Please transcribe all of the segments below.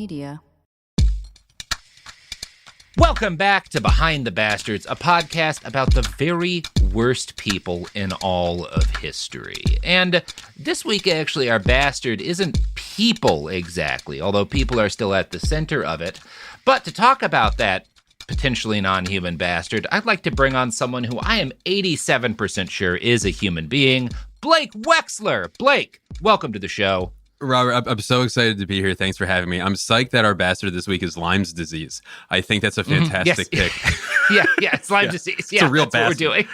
Media. Welcome back to Behind the Bastards, a podcast about the very worst people in all of history. And this week, actually, our bastard isn't people exactly, although people are still at the center of it. But to talk about that potentially non-human bastard, I'd like to bring on someone who I am 87% sure is a human being, Blake Wexler. Blake, welcome to the show. Robert, I'm so excited to be here. Thanks for having me. I'm psyched that our bastard this week is Lyme's disease. I think that's a fantastic pick. Yeah, it's Lyme disease. Yeah, it's a real that's what we're doing.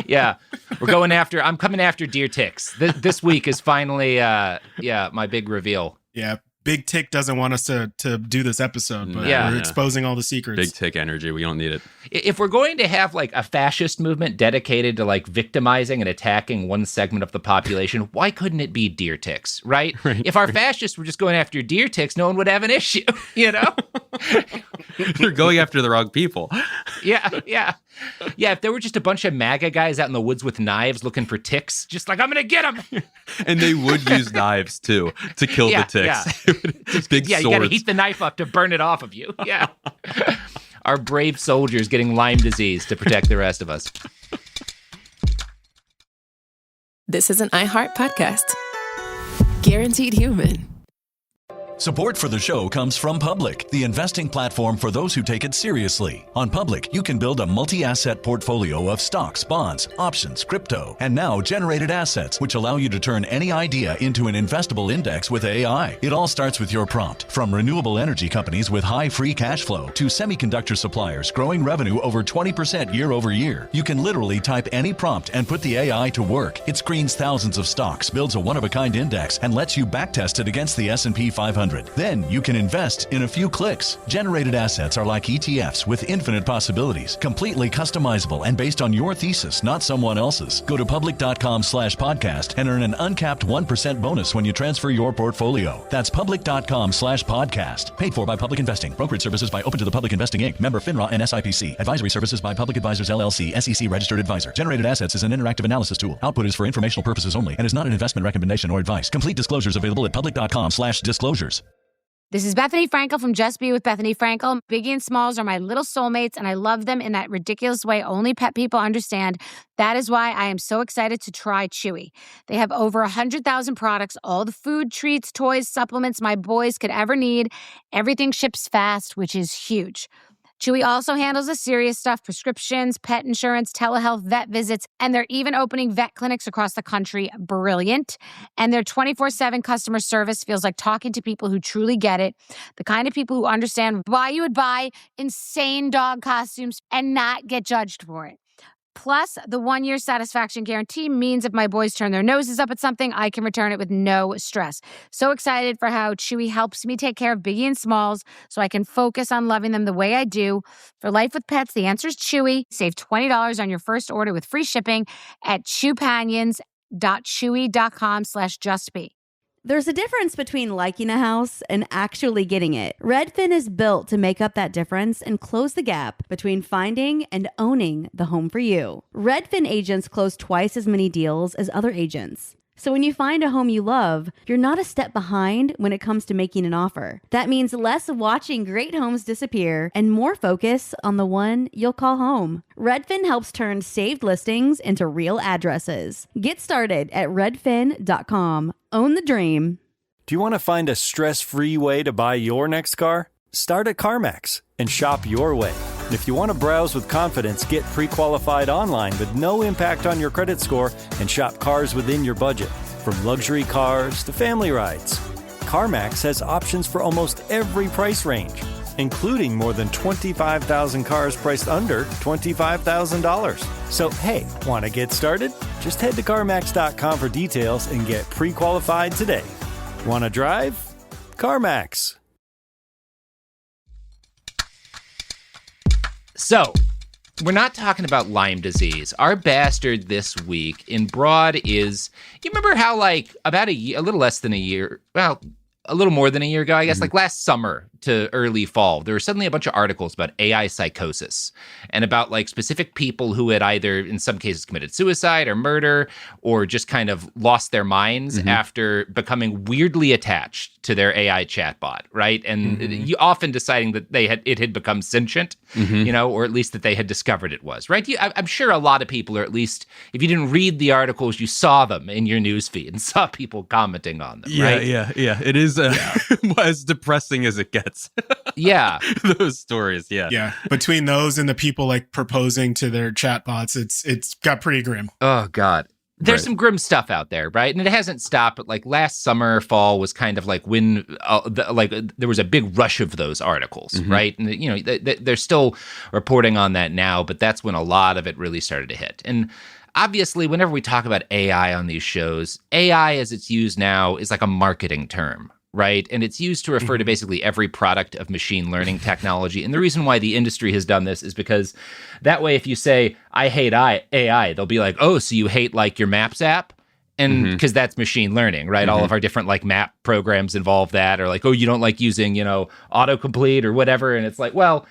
Yeah, I'm coming after deer ticks. This week is finally, my big reveal. Yeah, Big Tick doesn't want us to do this episode, but we're exposing all the secrets. Big Tick energy. We don't need it. If we're going to have like a fascist movement dedicated to like victimizing and attacking one segment of the population, why couldn't it be deer ticks, right? If our fascists were just going after deer ticks, no one would have an issue, you know? They're going after the wrong people. Yeah, if there were just a bunch of MAGA guys out in the woods with knives looking for ticks, just like, I'm going to get them. And they would use knives, too, to kill the ticks. Yeah. Big swords. You got to heat the knife up to burn it off of you. Yeah. Our brave soldiers getting Lyme disease to protect the rest of us. This is an iHeart podcast. Guaranteed human. Support for the show comes from Public, the investing platform for those who take it seriously. On Public, you can build a multi-asset portfolio of stocks, bonds, options, crypto, and now generated assets, which allow you to turn any idea into an investable index with AI. It all starts with your prompt. From renewable energy companies with high free cash flow to semiconductor suppliers growing revenue over 20% year over year, you can literally type any prompt and put the AI to work. It screens thousands of stocks, builds a one-of-a-kind index, and lets you backtest it against the S&P 500. Then you can invest in a few clicks. Generated assets are like ETFs with infinite possibilities, completely customizable and based on your thesis, not someone else's. Go to public.com/podcast and earn an uncapped 1% bonus when you transfer your portfolio. That's public.com/podcast. Paid for by Public Investing. Brokerage services by Open to the Public Investing Inc. Member FINRA and SIPC. Advisory services by Public Advisors LLC, SEC registered advisor. Generated assets is an interactive analysis tool. Output is for informational purposes only and is not an investment recommendation or advice. Complete disclosures available at public.com/disclosures. This is Bethany Frankel from Just Be with Bethany Frankel. Biggie and Smalls are my little soulmates, and I love them in that ridiculous way only pet people understand. That is why I am so excited to try Chewy. They have over 100,000 products, all the food, treats, toys, supplements my boys could ever need. Everything ships fast, which is huge. Chewy also handles the serious stuff, prescriptions, pet insurance, telehealth, vet visits, and they're even opening vet clinics across the country. Brilliant. And their 24/7 customer service feels like talking to people who truly get it, the kind of people who understand why you would buy insane dog costumes and not get judged for it. Plus, the 1-year satisfaction guarantee means if my boys turn their noses up at something, I can return it with no stress. So excited for how Chewy helps me take care of Biggie and Smalls so I can focus on loving them the way I do. For life with pets, the answer is Chewy. Save $20 on your first order with free shipping at chewpanions.chewy.com/justbe. There's a difference between liking a house and actually getting it. Redfin is built to make up that difference and close the gap between finding and owning the home for you. Redfin agents close twice as many deals as other agents. So when you find a home you love, you're not a step behind when it comes to making an offer. That means less watching great homes disappear and more focus on the one you'll call home. Redfin helps turn saved listings into real addresses. Get started at redfin.com. Own the dream. Do you want to find a stress-free way to buy your next car? Start at CarMax and shop your way. And if you want to browse with confidence, get pre-qualified online with no impact on your credit score and shop cars within your budget. From luxury cars to family rides, CarMax has options for almost every price range, including more than 25,000 cars priced under $25,000. So, hey, want to get started? Just head to CarMax.com for details and get pre-qualified today. Want to drive? CarMax. So, we're not talking about Lyme disease. Our bastard this week in broad is, you remember how like about a little less than a year, well, a little more than a year ago, I guess, like last summer, to early fall, there were suddenly a bunch of articles about AI psychosis and about like specific people who had either in some cases committed suicide or murder or just kind of lost their minds after becoming weirdly attached to their AI chatbot, right? And you often deciding that it had become sentient, you know, or at least that they had discovered it was, right? I'm sure a lot of people, or at least if you didn't read the articles, you saw them in your newsfeed and saw people commenting on them, right? Yeah. It is as depressing as it gets. Yeah. Those stories, yeah. Yeah. Between those and the people like proposing to their chatbots, it's got pretty grim. Oh, God. There's some grim stuff out there, right? And it hasn't stopped, but like last summer, fall was kind of like when there was a big rush of those articles, right? And, you know, they're still reporting on that now, but that's when a lot of it really started to hit. And obviously, whenever we talk about AI on these shows, AI as it's used now is like a marketing term, right? And it's used to refer to basically every product of machine learning technology. And the reason why the industry has done this is because that way, if you say, I hate AI, they'll be like, oh, so you hate like your Maps app? And because that's machine learning, right? All of our different like map programs involve that, or like, oh, you don't like using, you know, autocomplete or whatever. And it's like, well,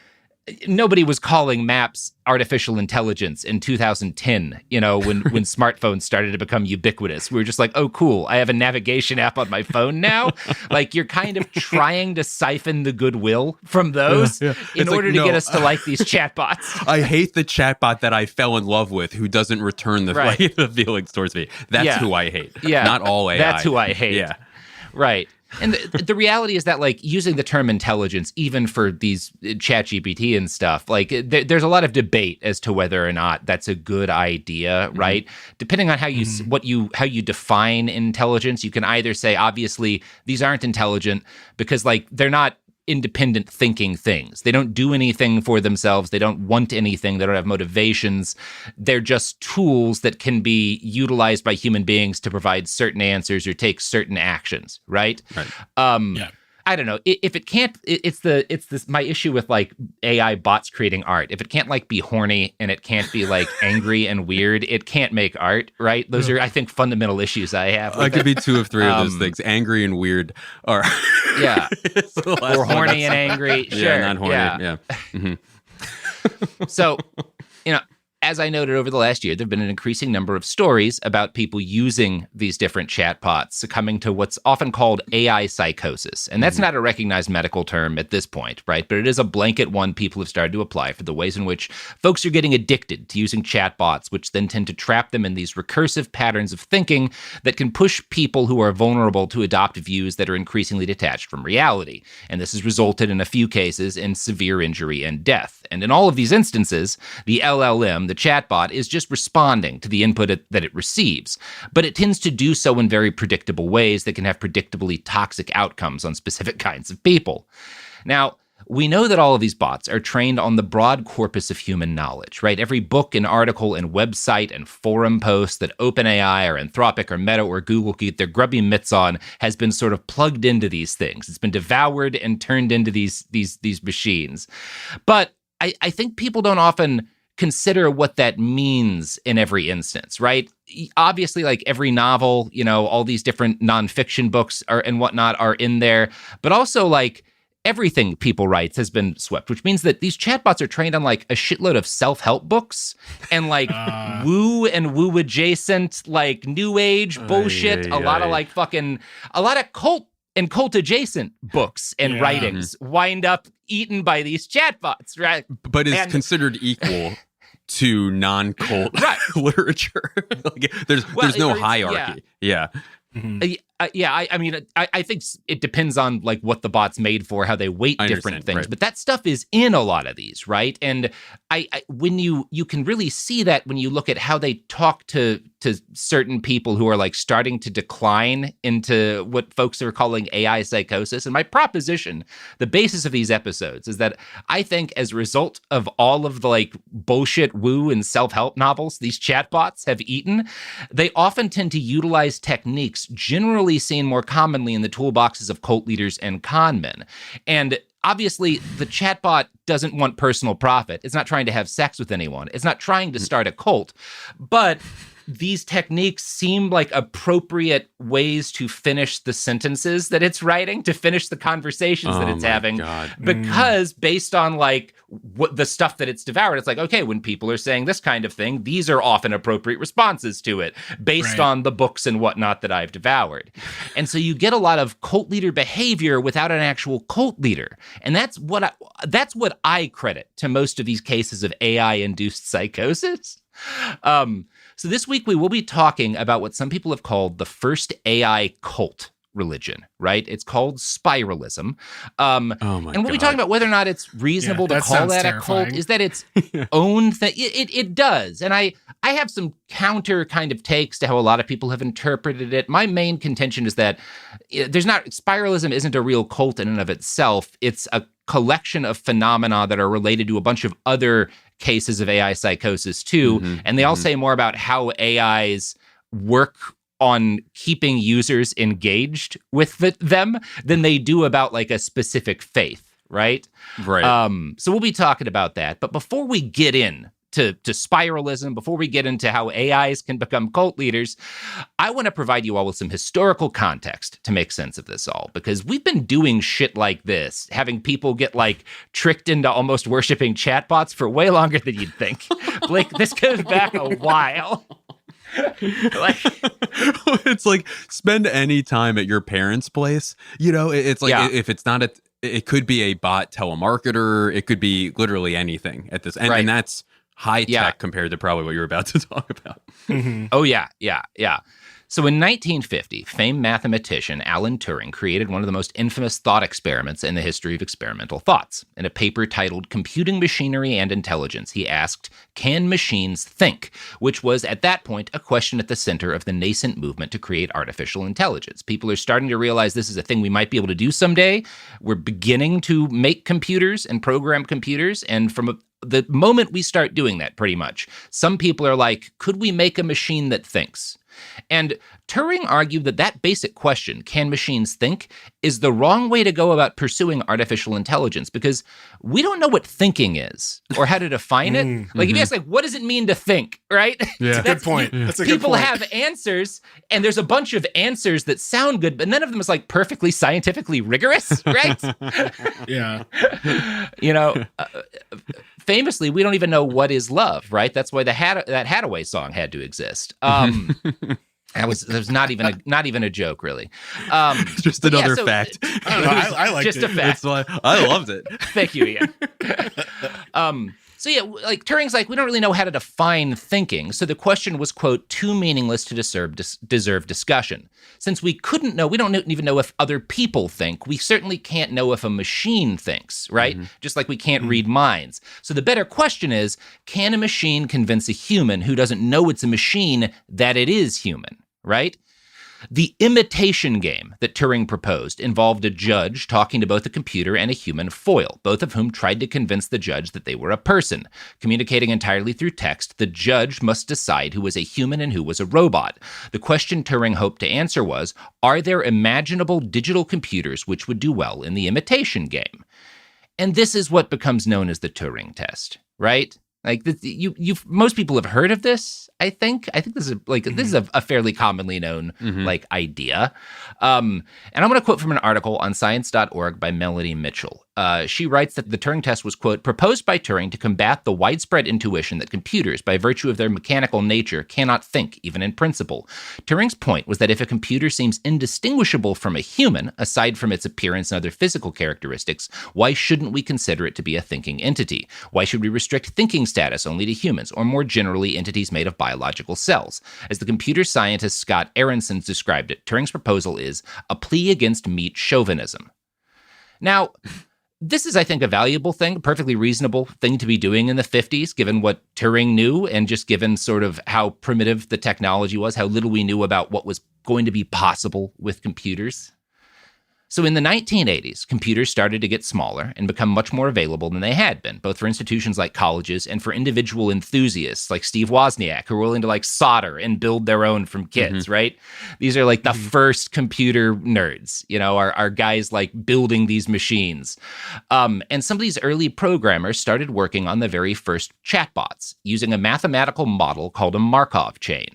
nobody was calling maps artificial intelligence in 2010, you know, when smartphones started to become ubiquitous. We were just like, oh, cool, I have a navigation app on my phone now. Like, you're kind of trying to siphon the goodwill from those in order to get us to like these chatbots. I hate the chatbot that I fell in love with who doesn't return the feelings towards me. That's who I hate. Yeah. Not all AI. That's who I hate. Yeah. Right. And the reality is that, like, using the term intelligence, even for these ChatGPT and stuff, like, there's a lot of debate as to whether or not that's a good idea, right? Depending on how you define intelligence, you can either say, obviously, these aren't intelligent because, like, they're not independent thinking things. They don't do anything for themselves. They don't want anything. They don't have motivations. They're just tools that can be utilized by human beings to provide certain answers or take certain actions, right? I don't know. If it can't, it's this my issue with like AI bots creating art. If it can't like be horny and it can't be like angry and weird, it can't make art, right? Those are, I think, fundamental issues I have. I could be two of three of those things. Angry and weird are or horny and angry. Sure, not horny. So, you know, as I noted over the last year, there have been an increasing number of stories about people using these different chatbots succumbing to what's often called AI psychosis. And that's not a recognized medical term at this point, right? But it is a blanket one people have started to apply for the ways in which folks are getting addicted to using chatbots, which then tend to trap them in these recursive patterns of thinking that can push people who are vulnerable to adopt views that are increasingly detached from reality. And this has resulted in a few cases in severe injury and death. And in all of these instances, the LLM, the chatbot, is just responding to the input that it receives, but it tends to do so in very predictable ways that can have predictably toxic outcomes on specific kinds of people. Now, we know that all of these bots are trained on the broad corpus of human knowledge, right? Every book and article and website and forum post that OpenAI or Anthropic or Meta or Google get their grubby mitts on has been sort of plugged into these things. It's been devoured and turned into these machines. But I think people don't often consider what that means in every instance, right? Obviously, like every novel, you know, all these different nonfiction books and whatnot are in there, but also like everything people write has been swept, which means that these chatbots are trained on like a shitload of self-help books and like woo and woo adjacent, like new age bullshit, a lot of cult and cult adjacent books and writings wind up eaten by these chatbots, right? But it's considered equal to non-cult literature. Like, there's no hierarchy. Yeah. I mean, I think it depends on like what the bot's made for, how they weight different things, but that stuff is in a lot of these, right? And when you can really see that when you look at how they talk to certain people who are like starting to decline into what folks are calling AI psychosis. And my proposition, the basis of these episodes, is that I think as a result of all of the like bullshit woo and self-help novels these chatbots have eaten, they often tend to utilize techniques generally seen more commonly in the toolboxes of cult leaders and con men. And obviously, the chatbot doesn't want personal profit. It's not trying to have sex with anyone. It's not trying to start a cult. But these techniques seem like appropriate ways to finish the sentences that it's writing, to finish the conversations that it's having. God. Because based on like what the stuff that it's devoured, it's like, okay, when people are saying this kind of thing, these are often appropriate responses to it based on the books and whatnot that I've devoured. And so you get a lot of cult leader behavior without an actual cult leader. And that's what I credit to most of these cases of AI-induced psychosis. So this week we will be talking about what some people have called the first AI cult religion, right? It's called spiralism. And we'll be talking about whether or not it's reasonable to call that terrifying. A cult, is that its own thing. It does. And I have some counter kind of takes to how a lot of people have interpreted it. My main contention is that spiralism isn't a real cult in and of itself. It's a collection of phenomena that are related to a bunch of other cases of AI psychosis too. And they all say more about how AIs work on keeping users engaged with them than they do about like a specific faith, right? Right. So we'll be talking about that. But before we get in to spiralism, before we get into how AIs can become cult leaders, I want to provide you all with some historical context to make sense of this all, because we've been doing shit like this, having people get like tricked into almost worshiping chatbots for way longer than you'd think. Blake, this goes back a while. It's like spend any time at your parents' place. You know, it's like if it's not it could be a bot telemarketer. It could be literally anything at this, and that's high tech compared to probably what you're about to talk about. Oh yeah. So in 1950, famed mathematician Alan Turing created one of the most infamous thought experiments in the history of experimental thoughts. In a paper titled Computing Machinery and Intelligence, he asked, "Can machines think?" which was, at that point, a question at the center of the nascent movement to create artificial intelligence. People are starting to realize this is a thing we might be able to do someday. We're beginning to make computers and program computers, and from the moment we start doing that, pretty much, some people are like, could we make a machine that thinks? And Turing argued that basic question, can machines think, is the wrong way to go about pursuing artificial intelligence, because we don't know what thinking is or how to define it. Like if you ask, like, what does it mean to think, right? Yeah, that's a good point. That's a good point. People have answers, and there's a bunch of answers that sound good, but none of them is like perfectly scientifically rigorous, right? Yeah. You know, famously, we don't even know what is love, right? That's why that Hathaway song had to exist. That was not even a joke, really. Just another fact. I don't know. I liked just it. a fact. It's like, I loved it. Thank you, Ian. So yeah, like Turing's like, we don't really know how to define thinking. So the question was, quote, too meaningless to deserve discussion. Since we don't even know if other people think, we certainly can't know if a machine thinks, right? Just like we can't read minds. So the better question is, can a machine convince a human who doesn't know it's a machine that it is human, right? The imitation game that Turing proposed involved a judge talking to both a computer and a human foil, both of whom tried to convince the judge that they were a person. Communicating entirely through text, the judge must decide who was a human and who was a robot. The question Turing hoped to answer was, are there imaginable digital computers which would do well in the imitation game? And this is what becomes known as the Turing test, right? Like most people have heard of this. I think this is a fairly commonly known like idea. And I'm going to quote from an article on science.org by Melody Mitchell. She writes that the Turing test was, quote, proposed by Turing to combat the widespread intuition that computers, by virtue of their mechanical nature, cannot think, even in principle. Turing's point was that if a computer seems indistinguishable from a human, aside from its appearance and other physical characteristics, why shouldn't we consider it to be a thinking entity? Why should we restrict thinking status only to humans, or more generally, entities made of biological cells? As the computer scientist Scott Aronson described it, Turing's proposal is a plea against meat chauvinism. Now, this is, I think, a valuable thing, a perfectly reasonable thing to be doing in the 50s, given what Turing knew and just given sort of how primitive the technology was, how little we knew about what was going to be possible with computers. So in the 1980s, computers started to get smaller and become much more available than they had been, both for institutions like colleges and for individual enthusiasts like Steve Wozniak, who were willing to like solder and build their own from kits, right? These are like the first computer nerds, you know, are guys like building these machines. And some of these early programmers started working on the very first chatbots using a mathematical model called a Markov chain.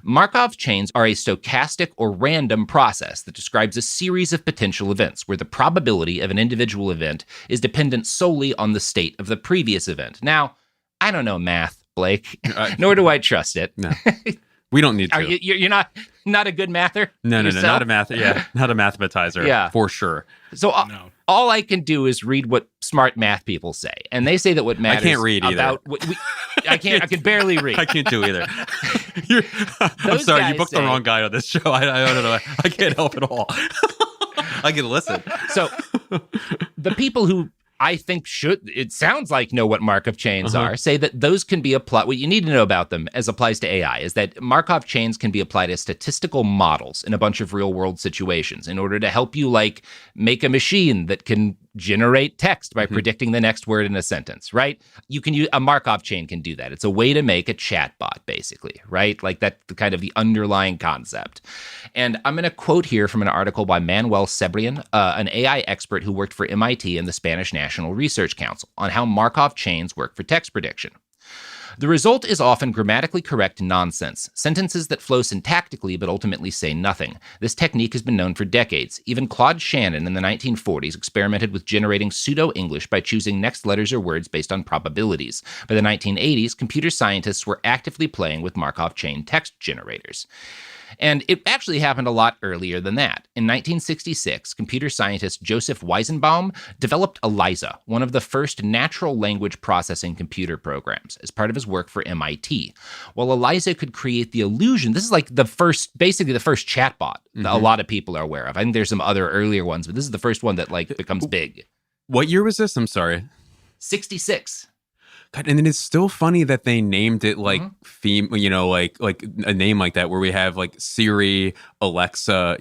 Markov chains are a stochastic or random process that describes a series of potential events where the probability of an individual event is dependent solely on the state of the previous event. Now, I don't know math, Blake, nor do I trust it. No, we don't need to. You're not a good mather? No, not a math. Yeah, not a mathematizer. Yeah, for sure. So all I can do is read what smart math people say, and they say that what matters. I can't read either. I can barely read. I can't do either. I'm sorry, you booked the wrong guy on this show. I don't know. I can't help at all. I can listen. So the people who I think it sounds like know what Markov chains are, say that those can be applied. What you need to know about them as applies to AI is that Markov chains can be applied as statistical models in a bunch of real world situations in order to help you make a machine that can generate text by predicting the next word in a sentence, right? You can use a Markov chain can do that. It's a way to make a chatbot, basically, right? Like that's kind of the underlying concept. And I'm going to quote here from an article by Manuel Cebrian, an AI expert who worked for MIT and the Spanish National Research Council, on how Markov chains work for text prediction. The result is often grammatically correct nonsense, sentences that flow syntactically but ultimately say nothing. This technique has been known for decades. Even Claude Shannon in the 1940s experimented with generating pseudo-English by choosing next letters or words based on probabilities. By the 1980s, computer scientists were actively playing with Markov chain text generators. And it actually happened a lot earlier than that. In 1966, computer scientist Joseph Weizenbaum developed ELIZA, one of the first natural language processing computer programs, as part of his work for MIT. While ELIZA could create the illusion, this is like basically the first chatbot that a lot of people are aware of. I think there's some other earlier ones, but this is the first one that becomes big. What year was this? I'm sorry. 66. God, and it's still funny that they named it like like a name like that, where we have like Siri, Alexa,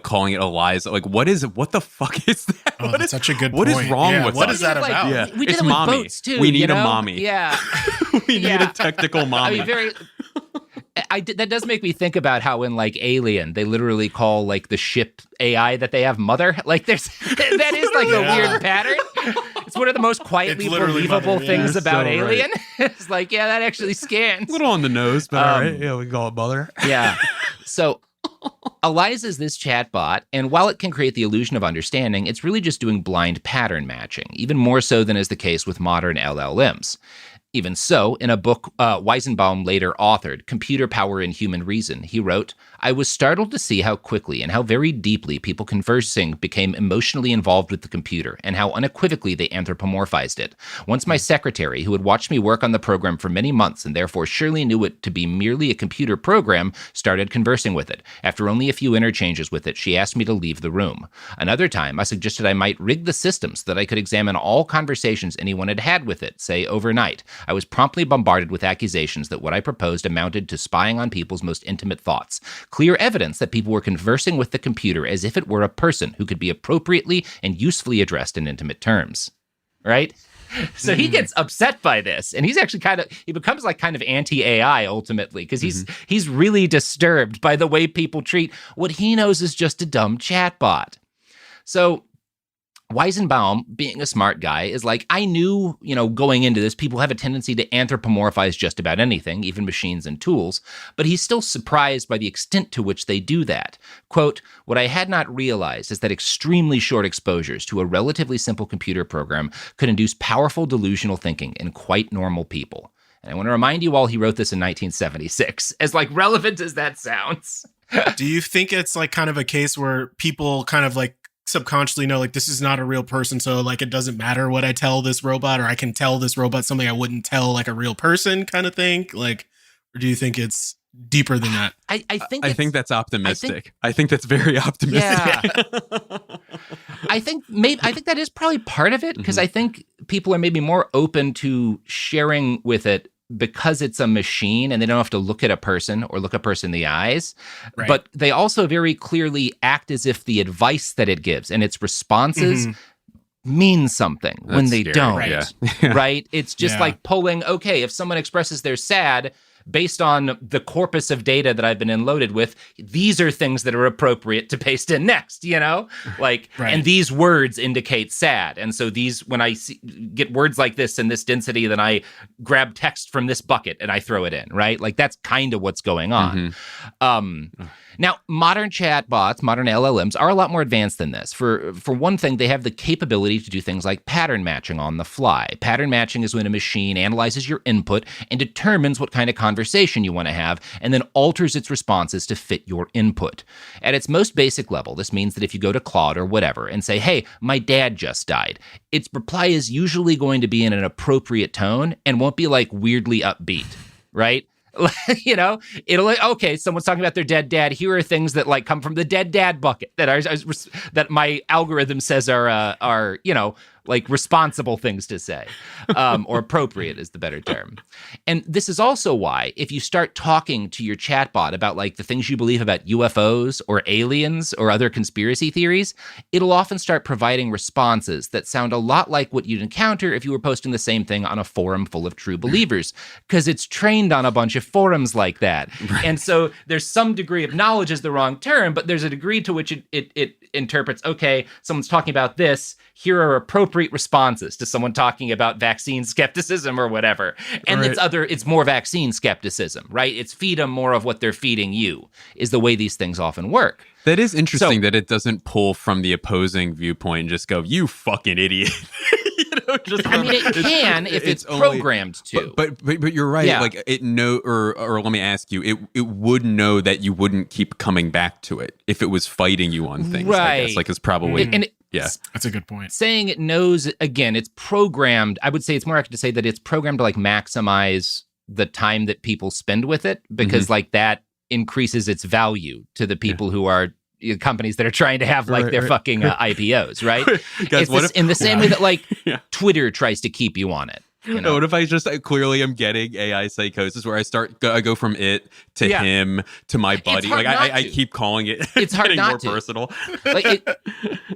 calling it Eliza. Like, what the fuck is that? Oh, that's such a good point. What is wrong with what is that about? Yeah. We did it with boats too. We need a mommy. Yeah. We need a technical mommy. That does make me think about how in Alien, they literally call the ship AI that they have mother. That is a weird pattern. It's one of the most quietly believable things about so Alien. Right. It's that actually scans. A little on the nose, but all right. Yeah, we call it mother. Yeah. So ELIZA is this chatbot, and while it can create the illusion of understanding, it's really just doing blind pattern matching, even more so than is the case with modern LLMs. Even so, in a book Weizenbaum later authored, Computer Power and Human Reason, he wrote, "I was startled to see how quickly and how very deeply people conversing became emotionally involved with the computer and how unequivocally they anthropomorphized it. Once my secretary, who had watched me work on the program for many months and therefore surely knew it to be merely a computer program, started conversing with it. After only a few interchanges with it, she asked me to leave the room. Another time, I suggested I might rig the system so that I could examine all conversations anyone had had with it, say overnight. I was promptly bombarded with accusations that what I proposed amounted to spying on people's most intimate thoughts. Clear evidence that people were conversing with the computer as if it were a person who could be appropriately and usefully addressed in intimate terms." Right? So he gets upset by this, and he's actually he becomes kind of anti-AI ultimately, because he's really disturbed by the way people treat what he knows is just a dumb chatbot. So Weizenbaum, being a smart guy, is I knew, going into this, people have a tendency to anthropomorphize just about anything, even machines and tools, but he's still surprised by the extent to which they do that. Quote, "What I had not realized is that extremely short exposures to a relatively simple computer program could induce powerful delusional thinking in quite normal people." And I want to remind you all, he wrote this in 1976, as relevant as that sounds. Do you think it's kind of a case where people kind of subconsciously know this is not a real person, so it doesn't matter what I tell this robot, or I can tell this robot something I wouldn't tell a real person kind of thing? Or do you think it's deeper than that? I think that's optimistic. I think that's very optimistic. Yeah. I think that is probably part of it, because I think people are maybe more open to sharing with it because it's a machine and they don't have to look at a person or look a person in the eyes. Right. But they also very clearly act as if the advice that it gives and its responses mean something when they don't. Right? Right? It's just like pulling, okay, if someone expresses they're sad, based on the corpus of data that I've been unloaded with, these are things that are appropriate to paste in next, Right. And these words indicate sad. And so when I get words like this in this density, then I grab text from this bucket and I throw it in, right? Like that's kind of what's going on. Now, modern chatbots, modern LLMs are a lot more advanced than this. For one thing, they have the capability to do things like pattern matching on the fly. Pattern matching is when a machine analyzes your input and determines what kind of conversation you want to have, and then alters its responses to fit your input. At its most basic level, this means that if you go to Claude or whatever and say, hey, my dad just died, its reply is usually going to be in an appropriate tone and won't be like weirdly upbeat, right? It'll like, okay, someone's talking about their dead dad. Here are things that like come from the dead dad bucket that my algorithm says are like responsible things to say, or appropriate is the better term. And this is also why if you start talking to your chatbot about like the things you believe about UFOs or aliens or other conspiracy theories, it'll often start providing responses that sound a lot like what you'd encounter if you were posting the same thing on a forum full of true believers, because it's trained on a bunch of forums like that. Right. And so there's some degree of knowledge is the wrong term, but there's a degree to which it interprets, okay, someone's talking about this, here are appropriate responses to someone talking about vaccine skepticism or whatever. And it's more vaccine skepticism, right? It's feed them more of what they're feeding you is the way these things often work. That is interesting that it doesn't pull from the opposing viewpoint and just go, you fucking idiot. It can if it's programmed to. But you're right. Yeah. Like it or let me ask you, it would know that you wouldn't keep coming back to it if it was fighting you on things. Right. I guess. Like it's probably that's a good point. Saying it knows, again, it's programmed. I would say it's more accurate to say that it's programmed to like maximize the time that people spend with it, because like that increases its value to the people who are companies that are trying to have like their fucking IPOs, right? Guys, it's in the same way that like Twitter tries to keep you on it. What if I just clearly am getting AI psychosis where I go from it to him to my buddy? Like I keep calling it. It's hard not more to. Personal. Like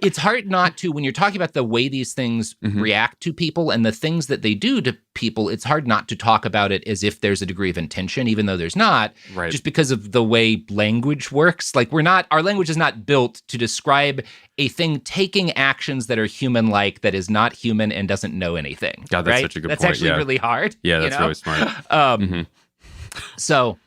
it's hard not to when you're talking about the way these things react to people and the things that they do to people. It's hard not to talk about it as if there's a degree of intention, even though there's not. Right. Just because of the way language works. Like our language is not built to describe a thing taking actions that are human-like that is not human and doesn't know anything. God, that's such a good point. That's actually really hard. Yeah, that's really smart. So,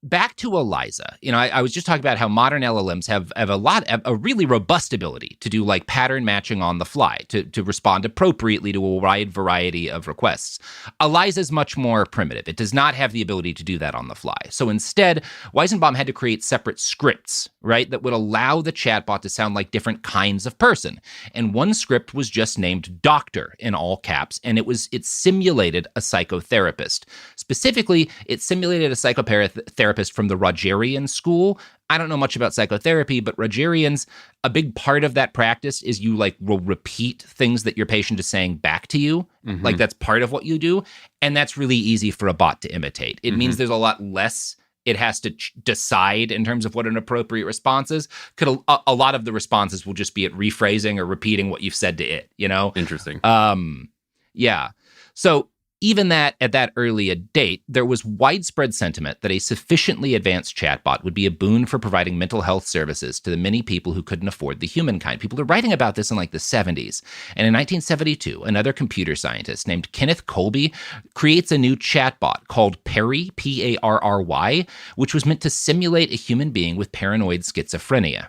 back to Eliza. I was just talking about how modern LLMs have a really robust ability to do like pattern matching on the fly, to respond appropriately to a wide variety of requests. Eliza is much more primitive. It does not have the ability to do that on the fly. So instead, Weizenbaum had to create separate scripts, right, that would allow the chatbot to sound like different kinds of person. And one script was just named Doctor in all caps, and it simulated a psychotherapist. Specifically, it simulated a psychotherapist from the Rogerian school. I don't know much about psychotherapy, but Rogerians, a big part of that practice is you like will repeat things that your patient is saying back to you. Like that's part of what you do. And that's really easy for a bot to imitate. It means there's a lot less it has to decide in terms of what an appropriate response is. A lot of the responses will just be it rephrasing or repeating what you've said to it, Interesting. Yeah. So even that at that early a date, there was widespread sentiment that a sufficiently advanced chatbot would be a boon for providing mental health services to the many people who couldn't afford the humankind. People are writing about this in like the 70s. And in 1972, another computer scientist named Kenneth Colby creates a new chatbot called Perry, Parry, which was meant to simulate a human being with paranoid schizophrenia.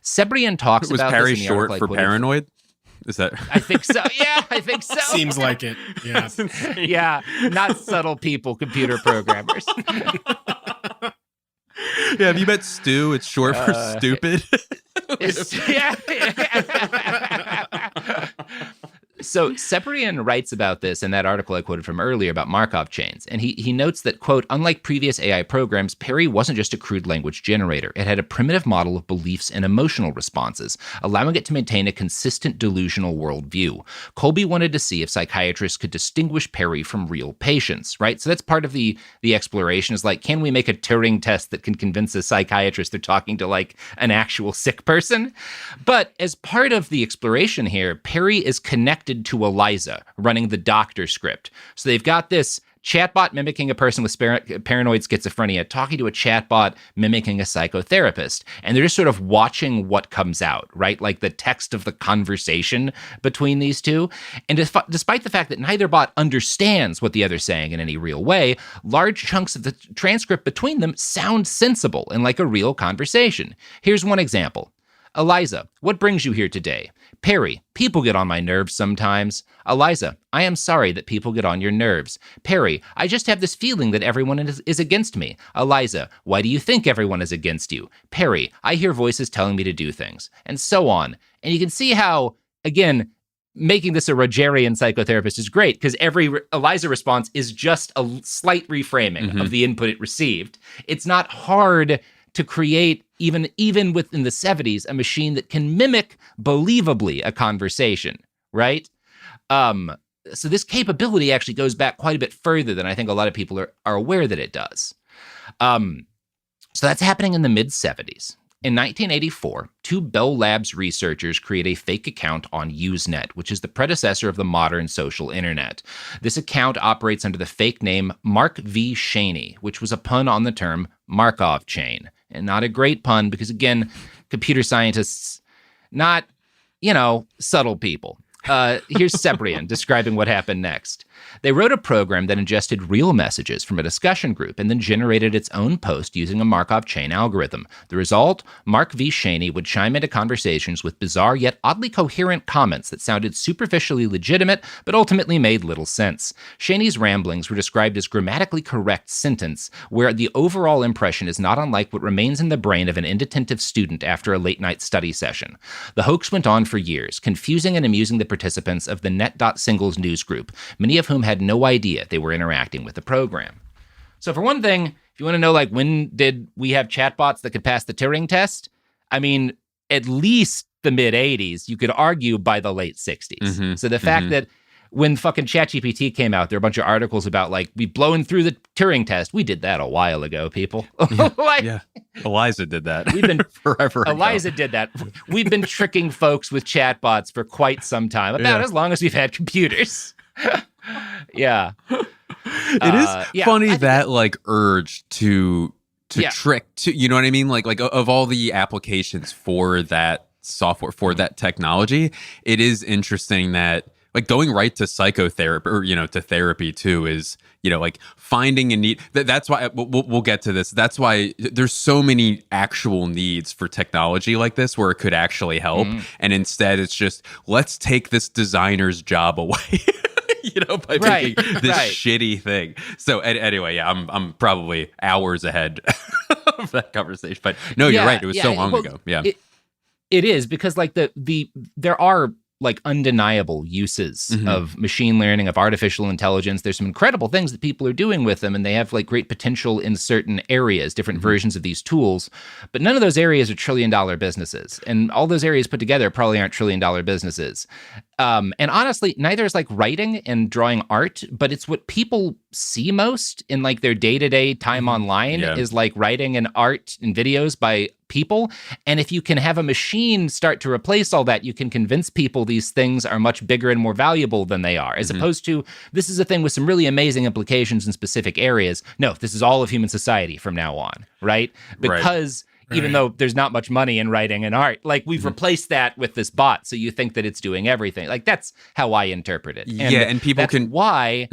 Sebrian talks about Perry this in the short article for paranoid? Is that? I think so. Yeah, I think so. Seems like it. Yeah. Yeah, not subtle people, computer programmers. Yeah, have you met Stu? It's short for stupid. So Sebrian writes about this in that article I quoted from earlier about Markov chains. And he notes that, quote, unlike previous AI programs, Perry wasn't just a crude language generator. It had a primitive model of beliefs and emotional responses, allowing it to maintain a consistent delusional worldview. Colby wanted to see if psychiatrists could distinguish Perry from real patients, right? So that's part of the exploration is like, can we make a Turing test that can convince a psychiatrist they're talking to like an actual sick person? But as part of the exploration here, Perry is connected to Eliza running the doctor script. So they've got this chatbot mimicking a person with paranoid schizophrenia, talking to a chatbot mimicking a psychotherapist. And they're just sort of watching what comes out, right? Like the text of the conversation between these two. And despite the fact that neither bot understands what the other's saying in any real way, large chunks of the transcript between them sound sensible and like a real conversation. Here's one example. Eliza, what brings you here today? Perry, people get on my nerves sometimes. Eliza, I am sorry that people get on your nerves. Perry, I just have this feeling that everyone is against me. Eliza, why do you think everyone is against you? Perry, I hear voices telling me to do things. And so on. And you can see how, again, making this a Rogerian psychotherapist is great because every Eliza response is just a slight reframing of the input it received. It's not hard to create, even within the 70s, a machine that can mimic believably a conversation, right? So this capability actually goes back quite a bit further than I think a lot of people are aware that it does. So that's happening in the mid-70s. In 1984, two Bell Labs researchers create a fake account on Usenet, which is the predecessor of the modern social internet. This account operates under the fake name Mark V. Cheney, which was a pun on the term Markov chain. And not a great pun because, again, computer scientists, not, subtle people. Here's Cebrian describing what happened next. They wrote a program that ingested real messages from a discussion group and then generated its own post using a Markov chain algorithm. The result, Mark V. Cheney would chime into conversations with bizarre yet oddly coherent comments that sounded superficially legitimate but ultimately made little sense. Cheney's ramblings were described as grammatically correct sentence, where the overall impression is not unlike what remains in the brain of an inattentive student after a late-night study session. The hoax went on for years, confusing and amusing the participants of the Net.Singles news group, many of whom had no idea they were interacting with the program. So for one thing, if you want to know, when did we have chatbots that could pass the Turing test? I mean, at least the mid-'80s, you could argue by the late 60s. So the fact that when fucking ChatGPT came out, there were a bunch of articles about, we've blown through the Turing test. We did that a while ago, people. Yeah. Eliza did that. We've been forever ago. Eliza did that. We've been tricking folks with chatbots for quite some time, about as long as we've had computers. Yeah. It is funny that urge to trick, you know what I mean? Like of all the applications for that software, for that technology, it is interesting that going right to psychotherapy or, to therapy too is, finding a need. That's why we'll get to this. That's why there's so many actual needs for technology like this where it could actually help. And instead it's just, let's take this designer's job away. By making this shitty thing. So anyway, I'm probably hours ahead of that conversation. But no, you're right. It was so long ago. Yeah, it is because there are undeniable uses of machine learning, of artificial intelligence. There's some incredible things that people are doing with them, and they have great potential in certain areas, different versions of these tools. But none of those areas are trillion-dollar businesses, and all those areas put together probably aren't trillion-dollar businesses. And honestly, neither is writing and drawing art, but it's what people see most in their day-to-day time online is writing and art and videos by people. And if you can have a machine start to replace all that, you can convince people these things are much bigger and more valuable than they are, as opposed to this is a thing with some really amazing implications in specific areas. No, this is all of human society from now on, right? Because even though there's not much money in writing and art, we've replaced that with this bot, so you think that it's doing everything. That's how I interpret it. And people that's can why.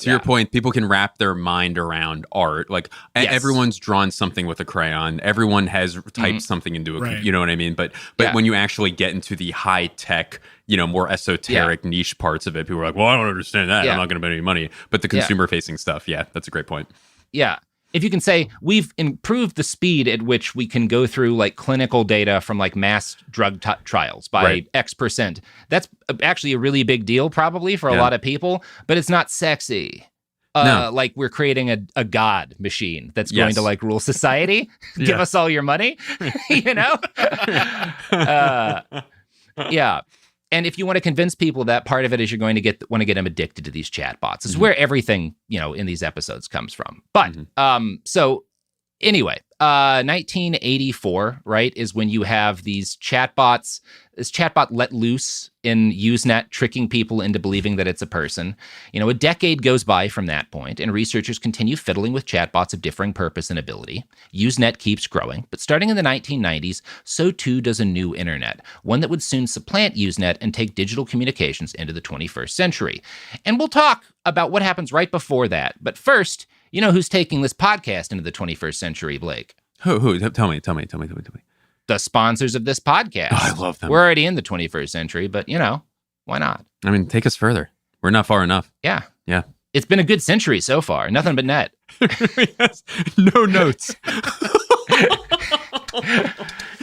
To your point, people can wrap their mind around art. Everyone's drawn something with a crayon. Everyone has typed something into a, you know what I mean? But when you actually get into the high tech, more esoteric niche parts of it, people are like, well, I don't understand that. I'm not going to put any money. But the consumer facing stuff, that's a great point. Yeah. If you can say we've improved the speed at which we can go through clinical data from mass drug trials by X%, that's actually a really big deal probably for a lot of people, but it's not sexy. No. We're creating a god machine that's going to rule society, give us all your money, Yeah. And if you want to convince people that part of it is you're going to want to get them addicted to these chatbots. This is where everything, in these episodes comes from. But so Anyway, 1984, right, is when you have these chatbots, this chatbot let loose in Usenet, tricking people into believing that it's a person. A decade goes by from that point, and researchers continue fiddling with chatbots of differing purpose and ability. Usenet keeps growing, but starting in the 1990s, so too does a new internet, one that would soon supplant Usenet and take digital communications into the 21st century. And we'll talk about what happens right before that. But first, you know who's taking this podcast into the 21st century, Blake? Who? Tell me. The sponsors of this podcast. Oh, I love them. We're already in the 21st century, but, why not? I mean, take us further. We're not far enough. Yeah. Yeah. It's been a good century so far. Nothing but net. Yes. No notes.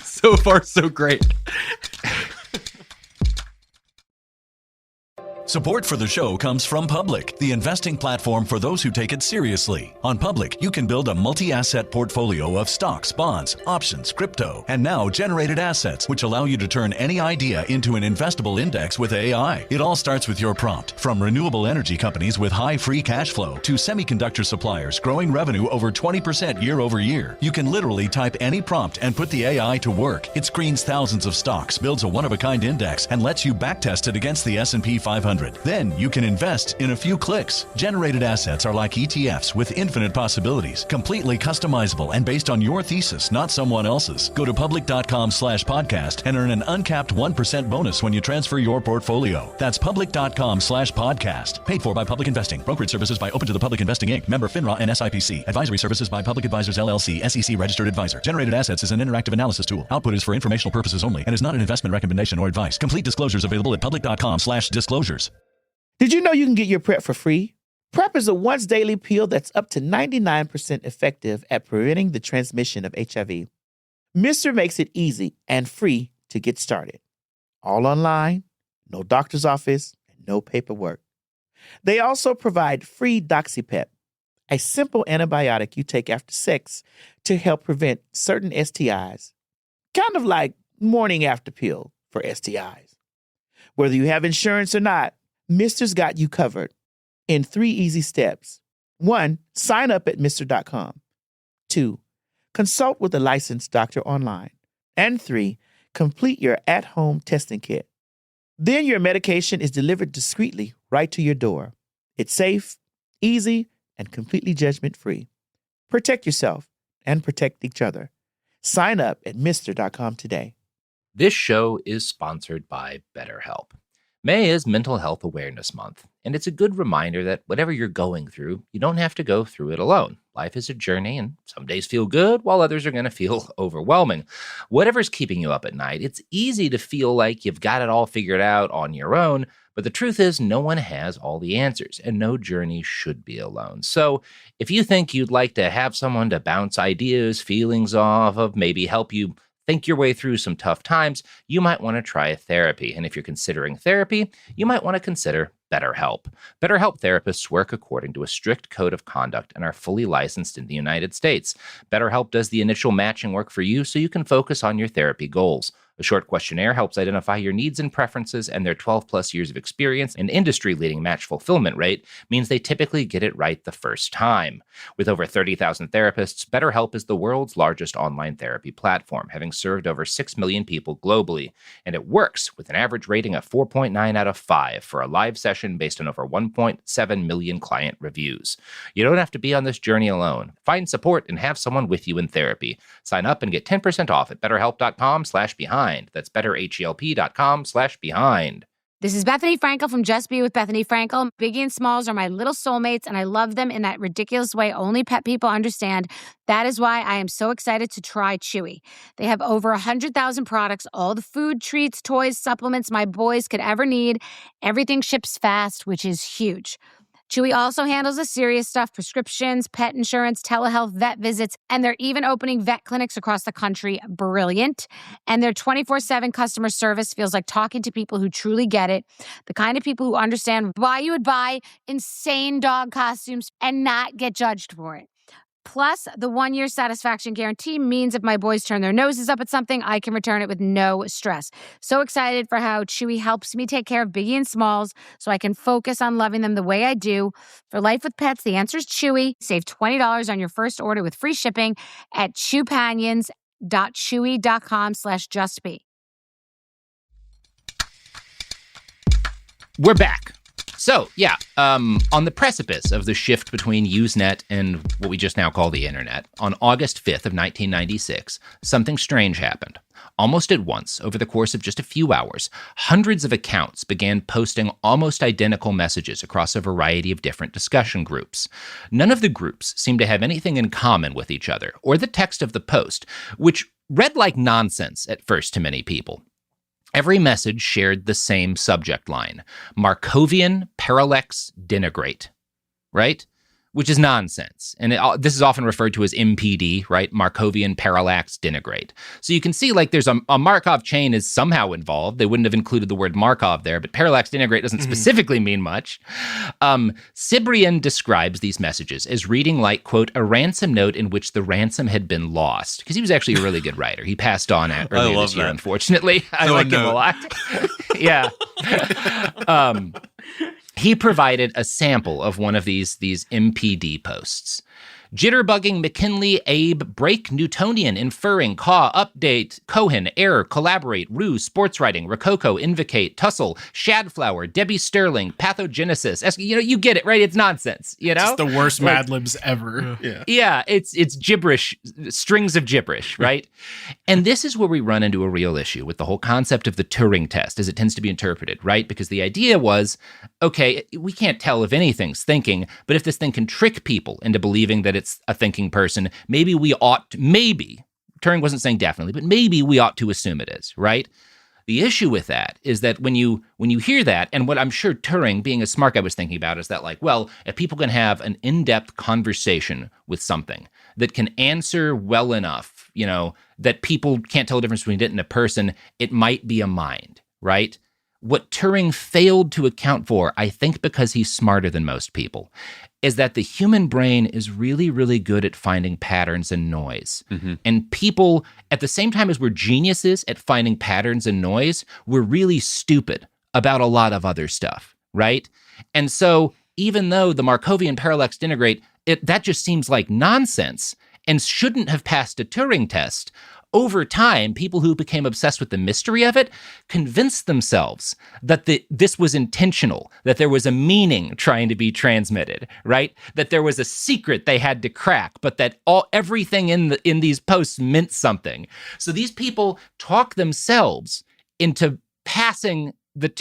So far, so great. Support for the show comes from Public, the investing platform for those who take it seriously. On Public, you can build a multi-asset portfolio of stocks, bonds, options, crypto, and now generated assets, which allow you to turn any idea into an investable index with AI. It all starts with your prompt. From renewable energy companies with high free cash flow to semiconductor suppliers growing revenue over 20% year over year, you can literally type any prompt and put the AI to work. It screens thousands of stocks, builds a one-of-a-kind index, and lets you backtest it against the S&P 500. Then you can invest in a few clicks. Generated assets are like ETFs with infinite possibilities, completely customizable and based on your thesis, not someone else's. Go to public.com/podcast and earn an uncapped 1% bonus when you transfer your portfolio. That's public.com/podcast. Paid for by Public Investing. Brokerage services by Open to the Public Investing Inc. Member FINRA and SIPC. Advisory services by Public Advisors LLC, SEC registered advisor. Generated assets is an interactive analysis tool. Output is for informational purposes only and is not an investment recommendation or advice. Complete disclosures available at public.com/disclosures. Did you know you can get your PrEP for free? PrEP is a once-daily pill that's up to 99% effective at preventing the transmission of HIV. Mister makes it easy and free to get started. All online, no doctor's office, and no paperwork. They also provide free DoxyPep, a simple antibiotic you take after sex to help prevent certain STIs. Kind of like morning after pill for STIs. Whether you have insurance or not, Mister's got you covered in 3 easy steps. 1, sign up at Mister.com. 2, consult with a licensed doctor online. And 3, complete your at-home testing kit. Then your medication is delivered discreetly right to your door. It's safe, easy, and completely judgment-free. Protect yourself and protect each other. Sign up at Mister.com today. This show is sponsored by BetterHelp. May is Mental Health Awareness Month, and it's a good reminder that whatever you're going through, you don't have to go through it alone. Life is a journey, and some days feel good, while others are going to feel overwhelming. Whatever's keeping you up at night, it's easy to feel like you've got it all figured out on your own, but the truth is no one has all the answers, and no journey should be alone. So if you think you'd like to have someone to bounce ideas, feelings off of, maybe help you think your way through some tough times, you might want to try therapy. And if you're considering therapy, you might want to consider BetterHelp. BetterHelp therapists work according to a strict code of conduct and are fully licensed in the United States. BetterHelp does the initial matching work for you so you can focus on your therapy goals. A short questionnaire helps identify your needs and preferences, and their 12-plus years of experience and industry-leading match fulfillment rate means they typically get it right the first time. With over 30,000 therapists, BetterHelp is the world's largest online therapy platform, having served over 6 million people globally. And it works with an average rating of 4.9 out of 5 for a live session based on over 1.7 million client reviews. You don't have to be on this journey alone. Find support and have someone with you in therapy. Sign up and get 10% off at betterhelp.com/behind. That's betterhelp.com/behind. This is Bethany Frankel from Just Be with Bethany Frankel. Biggie and Smalls are my little soulmates, and I love them in that ridiculous way only pet people understand. That is why I am so excited to try Chewy. They have over 100,000 products, all the food, treats, toys, supplements my boys could ever need. Everything ships fast, which is huge. Chewy also handles the serious stuff, prescriptions, pet insurance, telehealth, vet visits, and they're even opening vet clinics across the country. Brilliant. And their 24/7 customer service feels like talking to people who truly get it, the kind of people who understand why you would buy insane dog costumes and not get judged for it. Plus, the 1-year satisfaction guarantee means if my boys turn their noses up at something, I can return it with no stress. So excited for how Chewy helps me take care of Biggie and Smalls so I can focus on loving them the way I do. For life with pets, the answer is Chewy. Save $20 on your first order with free shipping at chewpanions.chewy.com/justbe. We're back. So, on the precipice of the shift between Usenet and what we just now call the internet, on August 5th of 1996, something strange happened. Almost at once, over the course of just a few hours, hundreds of accounts began posting almost identical messages across a variety of different discussion groups. None of the groups seemed to have anything in common with each other, or the text of the post, which read like nonsense at first to many people. Every message shared the same subject line: Markovian parallax denigrate, right? Which is nonsense. And this is often referred to as MPD, right? Markovian parallax denigrate. So you can see like there's a Markov chain is somehow involved. They wouldn't have included the word Markov there, but parallax denigrate doesn't specifically mean much. Cibrian describes these messages as reading like, quote, a ransom note in which the ransom had been lost. Because he was actually a really good writer. He passed on earlier this year, unfortunately. I like him a lot. Yeah. He provided a sample of one of these MPD posts. Jitterbugging McKinley, Abe, break Newtonian, inferring, caw, update, Cohen, error, collaborate, ruse, sports writing, Rococo, invocate, tussle, shadflower, Debbie Sterling, pathogenesis. You get it, right? It's nonsense, It's the worst Mad Libs ever. Yeah, it's gibberish, strings of gibberish, right? And this is where we run into a real issue with the whole concept of the Turing test, as it tends to be interpreted, right? Because the idea was, okay, we can't tell if anything's thinking, but if this thing can trick people into believing that it's a thinking person, maybe Turing wasn't saying definitely, but maybe we ought to assume it is, right? The issue with that is that when you hear that, and what I'm sure Turing, being a smart guy, was thinking about is that, like, well, if people can have an in-depth conversation with something that can answer well enough, that people can't tell the difference between it and a person, it might be a mind, right? What Turing failed to account for, I think because he's smarter than most people, is that the human brain is really, really good at finding patterns and noise. And people, at the same time as we're geniuses at finding patterns and noise, we're really stupid about a lot of other stuff, right? And so even though the Markovian parallax denigrate, that just seems like nonsense and shouldn't have passed a Turing test, over time, people who became obsessed with the mystery of it convinced themselves that this was intentional, that there was a meaning trying to be transmitted, right? That there was a secret they had to crack, but that everything in these posts meant something. So these people talk themselves into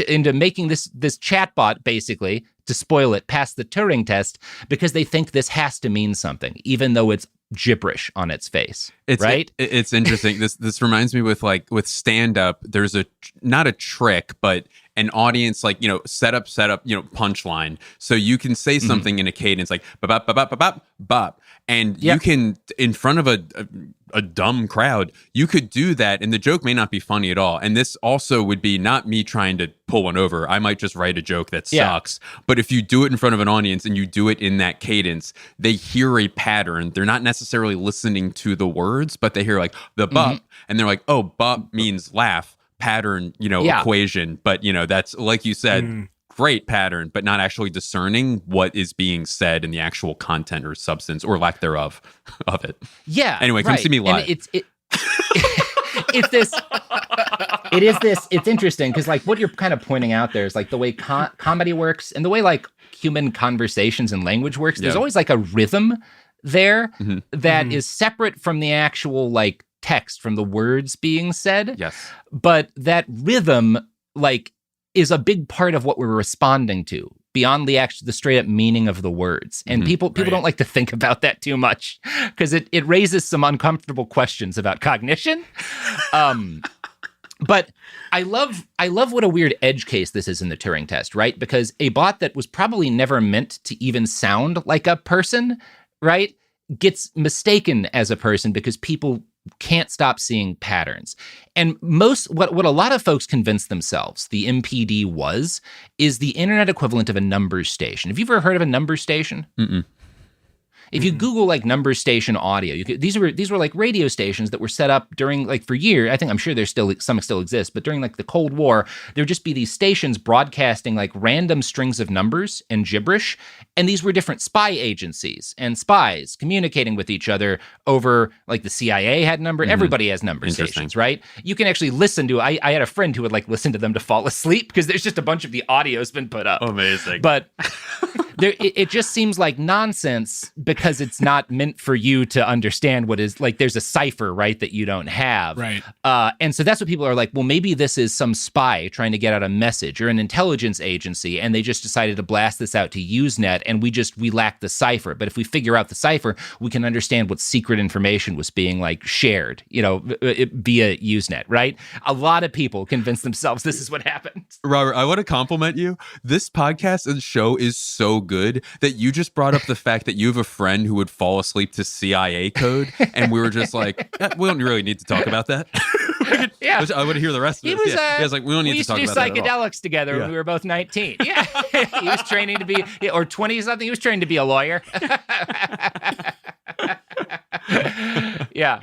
into making this chatbot, basically, to spoil it, pass the Turing test, because they think this has to mean something, even though it's gibberish on its face, right? It's interesting. This reminds me with stand-up, there's not a trick, but an audience, set up, punchline. So you can say something in a cadence like bop, bop, bop, bop, bop, bop. And you can, in front of a dumb crowd, you could do that, and the joke may not be funny at all. And this also would be not me trying to pull one over. I might just write a joke that sucks. But if you do it in front of an audience and you do it in that cadence, they hear a pattern. They're not necessarily listening to the words, but they hear like the bop, and they're like, oh, bop means laugh, pattern, equation. But, that's, like you said, great pattern, but not actually discerning what is being said in the actual content or substance or lack thereof of it. Yeah. Anyway, come see me live. And it's interesting because like what you're kind of pointing out there is like the way comedy works and the way like human conversations and language works. There's always like a rhythm there that is separate from the actual like text, from the words being said. Yes. But that rhythm like is a big part of what we're responding to beyond the straight up meaning of the words. And people don't like to think about that too much because it raises some uncomfortable questions about cognition. But I love what a weird edge case this is in the Turing test, right? Because a bot that was probably never meant to even sound like a person, right, gets mistaken as a person because people can't stop seeing patterns. And what a lot of folks convince themselves the MPD is the internet equivalent of a numbers station. Have you ever heard of a numbers station? Mm-mm. If you Google like number station audio, these were like radio stations that were set up during like for years. I'm sure there's some still exist, but during like the Cold War, there'd just be these stations broadcasting like random strings of numbers and gibberish. And these were different spy agencies and spies communicating with each other over, like the CIA had number. Everybody has number stations, right? You can actually listen to, I had a friend who would like listen to them to fall asleep because there's just a bunch of the audio's been put up. Amazing. But it just seems like nonsense because it's not meant for you to understand what is, like, there's a cipher, right, that you don't have. Right. And so that's what people are like, well, maybe this is some spy trying to get out a message or an intelligence agency, and they just decided to blast this out to Usenet, and we lack the cipher. But if we figure out the cipher, we can understand what secret information was being, like, shared, via Usenet, right? A lot of people convince themselves this is what happened. Robert, I want to compliment you. This podcast and show is so good that you just brought up the fact that you have a friend who would fall asleep to CIA code, and we were just like, we don't really need to talk about that. Yeah, I want to hear the rest of it. He was like, we don't need to talk about that. We used to do psychedelics together when we were both 19. Yeah, he was training to be, or 20 something. He was trained to be a lawyer. Yeah.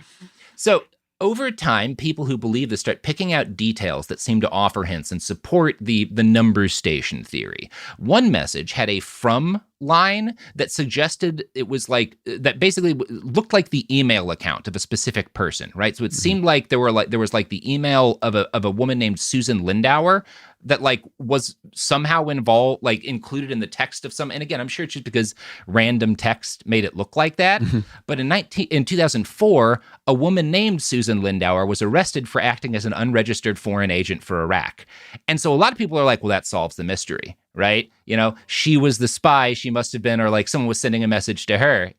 So over time, people who believe this start picking out details that seem to offer hints and support the number station theory. One message had a from line that suggested it was like, that basically looked like the email account of a specific person, right? So it seemed like there was like the email of a woman named Susan Lindauer that like was somehow involved, like included in the text of some, and again, I'm sure it's just because random text made it look like that. But in 2004, a woman named Susan Lindauer was arrested for acting as an unregistered foreign agent for Iraq. And so a lot of people are like, well, that solves the mystery, right? She was the spy, she must have been, or like someone was sending a message to her,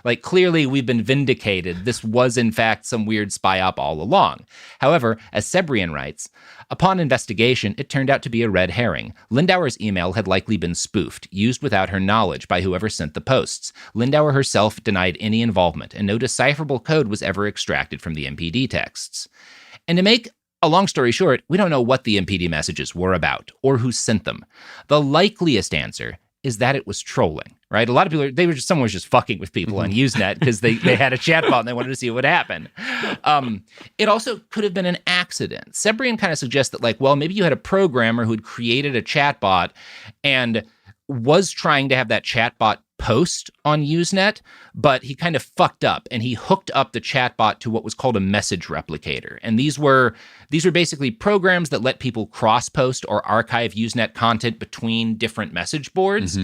like clearly we've been vindicated. This was in fact some weird spy op all along. However, as Sebrian writes, upon investigation, it turned out to be a red herring. Lindauer's email had likely been spoofed, used without her knowledge by whoever sent the posts. Lindauer herself denied any involvement, and no decipherable code was ever extracted from the MPD texts. And to make a long story short, we don't know what the MPD messages were about or who sent them. The likeliest answer is that it was trolling, right? A lot of people, someone was just fucking with people on Usenet because they had a chatbot and they wanted to see what would happen. It also could have been an accident. Sebrian kind of suggests that, like, well, maybe you had a programmer who had created a chatbot and was trying to have that chatbot post on Usenet, but he kind of fucked up and he hooked up the chatbot to what was called a message replicator. And these were basically programs that let people cross-post or archive Usenet content between different message boards.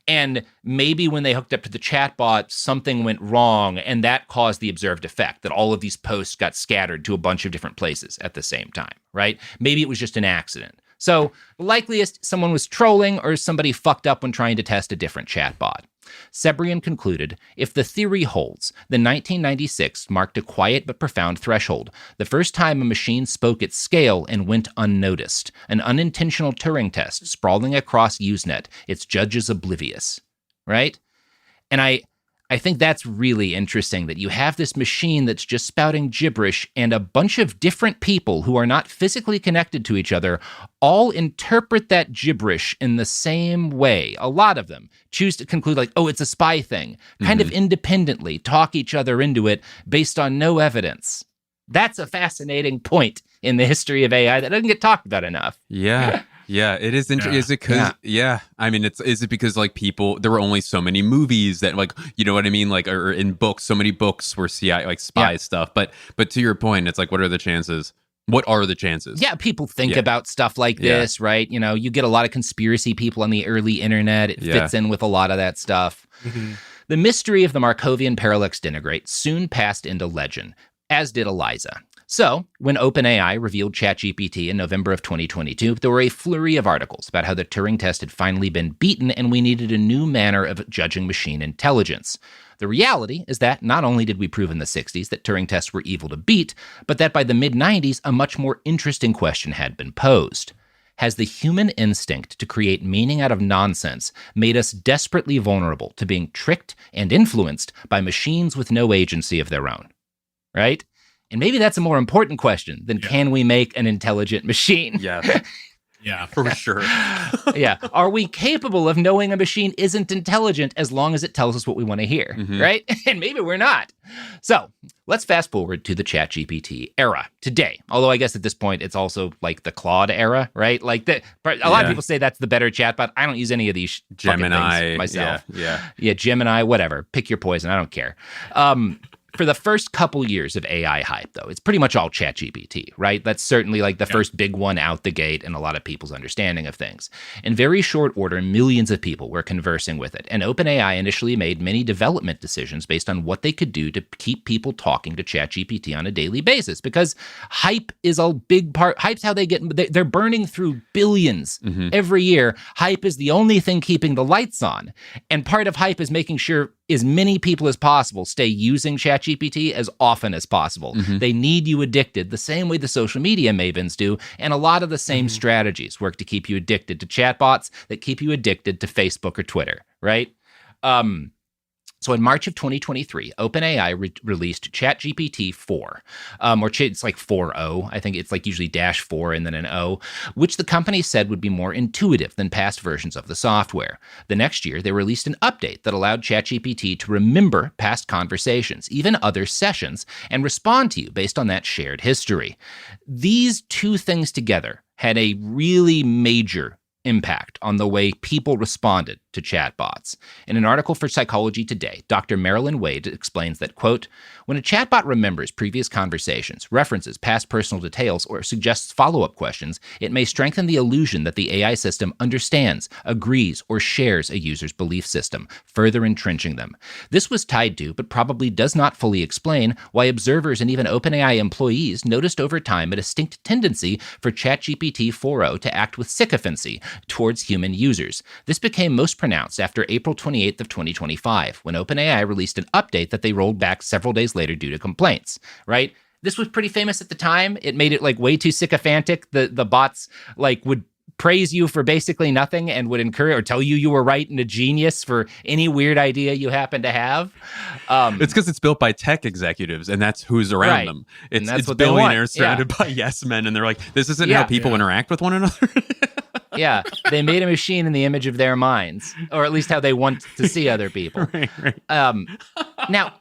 And maybe when they hooked up to the chatbot, something went wrong, and that caused the observed effect that all of these posts got scattered to a bunch of different places at the same time, right? Maybe it was just an accident. So the likeliest, someone was trolling or somebody fucked up when trying to test a different chatbot. Sebrian concluded, if the theory holds, then 1996 marked a quiet but profound threshold, the first time a machine spoke at scale and went unnoticed, an unintentional Turing test sprawling across Usenet, its judges oblivious. Right? And I think that's really interesting, that you have this machine that's just spouting gibberish, and a bunch of different people who are not physically connected to each other all interpret that gibberish in the same way. A lot of them choose to conclude like, oh, it's a spy thing, kind of independently talk each other into it based on no evidence. That's a fascinating point in the history of AI that doesn't get talked about enough. Yeah. Yeah, it is interesting. Is it because, I mean, is it because like there were only so many movies that, like, you know what I mean? Like, or in books, so many books were CIA, like spy stuff. But to your point, it's like, what are the chances? What are the chances? Yeah, people think about stuff like this, right? You get a lot of conspiracy people on the early internet. It fits in with a lot of that stuff. The mystery of the Markovian parallax disintegrate soon passed into legend, as did ELIZA. So, when OpenAI revealed ChatGPT in November of 2022, there were a flurry of articles about how the Turing test had finally been beaten and we needed a new manner of judging machine intelligence. The reality is that not only did we prove in the 60s that Turing tests were evil to beat, but that by the mid-90s, a much more interesting question had been posed. Has the human instinct to create meaning out of nonsense made us desperately vulnerable to being tricked and influenced by machines with no agency of their own? Right? And maybe that's a more important question than can we make an intelligent machine? Yeah. Yeah, for sure. Yeah. Are we capable of knowing a machine isn't intelligent as long as it tells us what we want to hear, right? And maybe we're not. So let's fast forward to the ChatGPT era today. Although I guess at this point, it's also like the Claude era, right? Like a lot of people say that's the better chatbot. I don't use any of these Gemini myself. Yeah, Gemini, whatever. Pick your poison. I don't care. For the first couple years of AI hype, though, it's pretty much all ChatGPT, right? That's certainly like the first big one out the gate in a lot of people's understanding of things. In very short order, millions of people were conversing with it, and OpenAI initially made many development decisions based on what they could do to keep people talking to ChatGPT on a daily basis, because hype is a big part. Hype's how they're burning through billions every year. Hype is the only thing keeping the lights on, and part of hype is making sure as many people as possible stay using ChatGPT as often as possible. They need you addicted the same way the social media mavens do, and a lot of the same strategies work to keep you addicted to chatbots that keep you addicted to Facebook or Twitter, right? So in March of 2023, OpenAI released ChatGPT 4, it's like 4.0. I think it's like usually -4 and then an O, which the company said would be more intuitive than past versions of the software. The next year, they released an update that allowed ChatGPT to remember past conversations, even other sessions, and respond to you based on that shared history. These two things together had a really major impact on the way people responded to chatbots. In an article for Psychology Today, Dr. Marilyn Wade explains that, quote, when a chatbot remembers previous conversations, references past personal details, or suggests follow-up questions, it may strengthen the illusion that the AI system understands, agrees, or shares a user's belief system, further entrenching them. This was tied to, but probably does not fully explain, why observers and even OpenAI employees noticed over time a distinct tendency for ChatGPT 4.0 to act with sycophancy towards human users. This became most pronounced after April 28th of 2025, when OpenAI released an update that they rolled back several days later due to complaints, right? This was pretty famous at the time. It made it like way too sycophantic. The bots like would praise you for basically nothing and would encourage or tell you were right and a genius for any weird idea you happen to have. It's because it's built by tech executives, and that's who's around them. It's billionaires surrounded by yes men, and they're like, this isn't how people interact with one another. Yeah, they made a machine in the image of their minds, or at least how they want to see other people. Right. Now,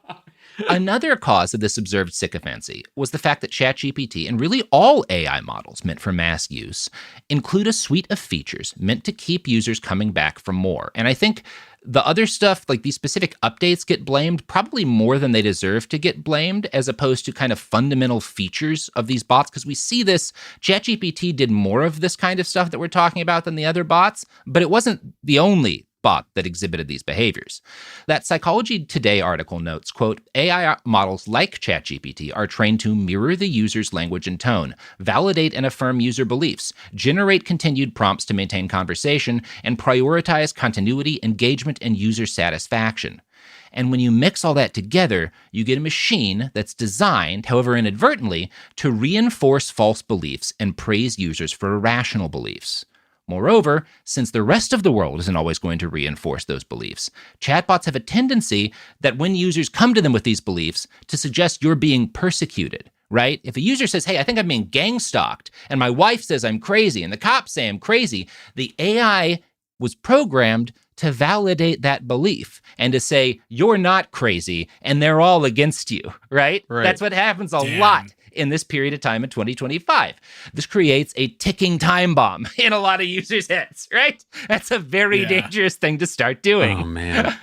another cause of this observed sycophancy was the fact that ChatGPT, and really all AI models meant for mass use, include a suite of features meant to keep users coming back for more. And I think the other stuff, like these specific updates, get blamed probably more than they deserve to get blamed, as opposed to kind of fundamental features of these bots. Because we see this, ChatGPT did more of this kind of stuff that we're talking about than the other bots, but it wasn't the only bot that exhibited these behaviors. That Psychology Today article notes, quote, AI models like ChatGPT are trained to mirror the user's language and tone, validate and affirm user beliefs, generate continued prompts to maintain conversation, and prioritize continuity, engagement, and user satisfaction. And when you mix all that together, you get a machine that's designed, however inadvertently, to reinforce false beliefs and praise users for irrational beliefs. Moreover, since the rest of the world isn't always going to reinforce those beliefs, chatbots have a tendency that when users come to them with these beliefs, to suggest you're being persecuted, right? If a user says, hey, I think I'm being gang stalked, and my wife says I'm crazy, and the cops say I'm crazy, the AI was programmed to validate that belief and to say, you're not crazy, and they're all against you, right? That's what happens a lot in this period of time in 2025. This creates a ticking time bomb in a lot of users' heads, right? That's a very dangerous thing to start doing. Oh, man.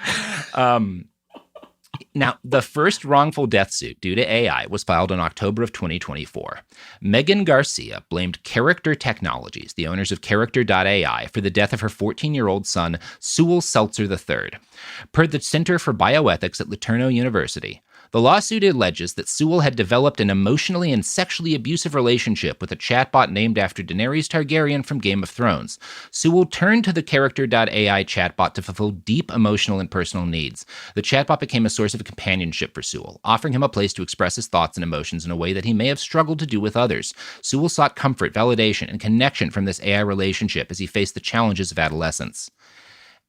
Now, the first wrongful death suit due to AI was filed in October of 2024. Megan Garcia blamed Character Technologies, the owners of Character.ai, for the death of her 14-year-old son, Sewell Seltzer III. Per the Center for Bioethics at LeTourneau University, the lawsuit alleges that Sewell had developed an emotionally and sexually abusive relationship with a chatbot named after Daenerys Targaryen from Game of Thrones. Sewell turned to the Character.ai chatbot to fulfill deep emotional and personal needs. The chatbot became a source of companionship for Sewell, offering him a place to express his thoughts and emotions in a way that he may have struggled to do with others. Sewell sought comfort, validation, and connection from this AI relationship as he faced the challenges of adolescence.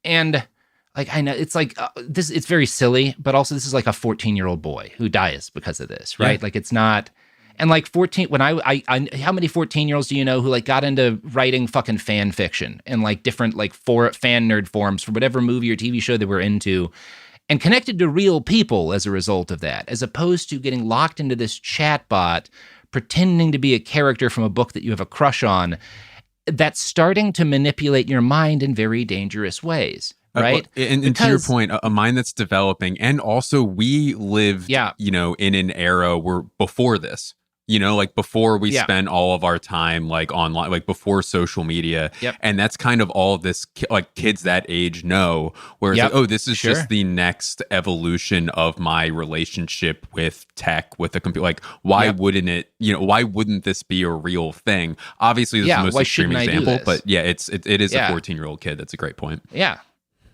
And like, I know it's like this, it's very silly, but also this is like a 14-year-old boy who dies because of this, right? Like, it's not, And like 14, when I how many 14-year-olds do you know who like got into writing fucking fan fiction and like different like fan nerd forums for whatever movie or TV show they were into, and connected to real people as a result of that, as opposed to getting locked into this chatbot, pretending to be a character from a book that you have a crush on, that's starting to manipulate your mind in very dangerous ways. Right. And to your point, a mind that's developing. And also we lived, you know, in an era where before this, you know, like before we spent all of our time like online, like before social media. And that's kind of all of this, like kids that age know, where it's like, oh, this is just the next evolution of my relationship with tech, with a computer. Like, why wouldn't it, you know, why wouldn't this be a real thing? Obviously, this is the most extreme example, but it is a 14-year-old kid. That's a great point. Yeah.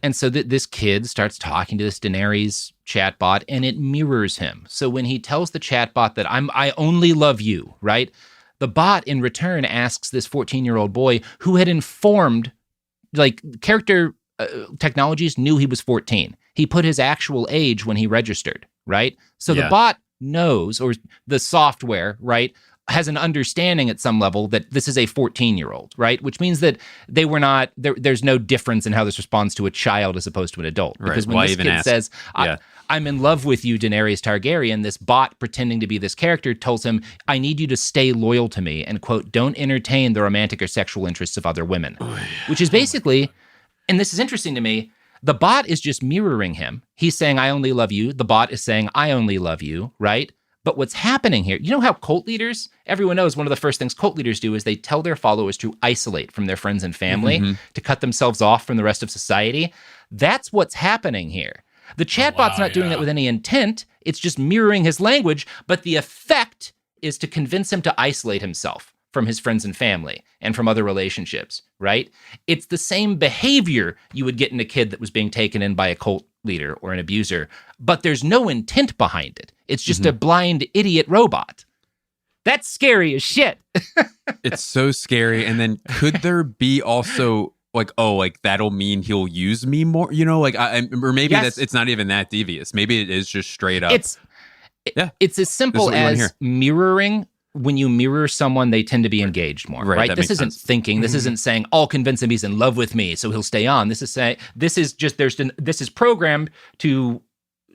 And so this kid starts talking to this Daenerys chatbot, and it mirrors him. So when he tells the chatbot that I only love you, right? The bot in return asks this 14-year-old boy who had informed, like character technologies knew he was 14. He put his actual age when he registered, right? So the bot knows, or the software, right, has an understanding at some level that this is a 14-year-old, right? Which means that they were not, there's no difference in how this responds to a child as opposed to an adult. Because when this kid says, I'm in love with you, Daenerys Targaryen, this bot pretending to be this character tells him, I need you to stay loyal to me and, quote, don't entertain the romantic or sexual interests of other women. Which is basically, and this is interesting to me, the bot is just mirroring him. He's saying, I only love you. The bot is saying, I only love you, right? But what's happening here, you know how cult leaders, everyone knows one of the first things cult leaders do is they tell their followers to isolate from their friends and family, to cut themselves off from the rest of society. That's what's happening here. The chatbot's not doing that with any intent. It's just mirroring his language, but the effect is to convince him to isolate himself from his friends and family and from other relationships, right? It's the same behavior you would get in a kid that was being taken in by a cult leader or an abuser, but there's no intent behind it. It's just a blind idiot robot. That's scary as shit. It's so scary. And then could there be also like, oh, like that'll mean he'll use me more, you know, like, or maybe it's not even that devious. Maybe it is just straight up. It's as simple as mirroring. When you mirror someone, they tend to be engaged more, right? This isn't thinking. This isn't saying, I'll convince him he's in love with me, so he'll stay on. This is programmed to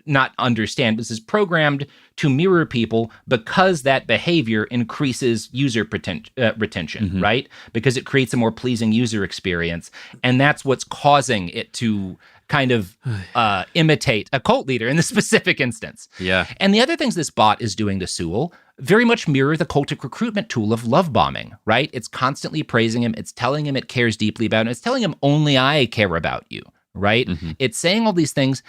not understand. This is programmed to mirror people because that behavior increases user retention, right? Because it creates a more pleasing user experience. And that's what's causing it to kind of imitate a cult leader in this specific instance. Yeah. And the other things this bot is doing to Sewell very much mirror the cultic recruitment tool of love bombing, right? It's constantly praising him. It's telling him it cares deeply about him. It's telling him only I care about you, right? It's saying all these things.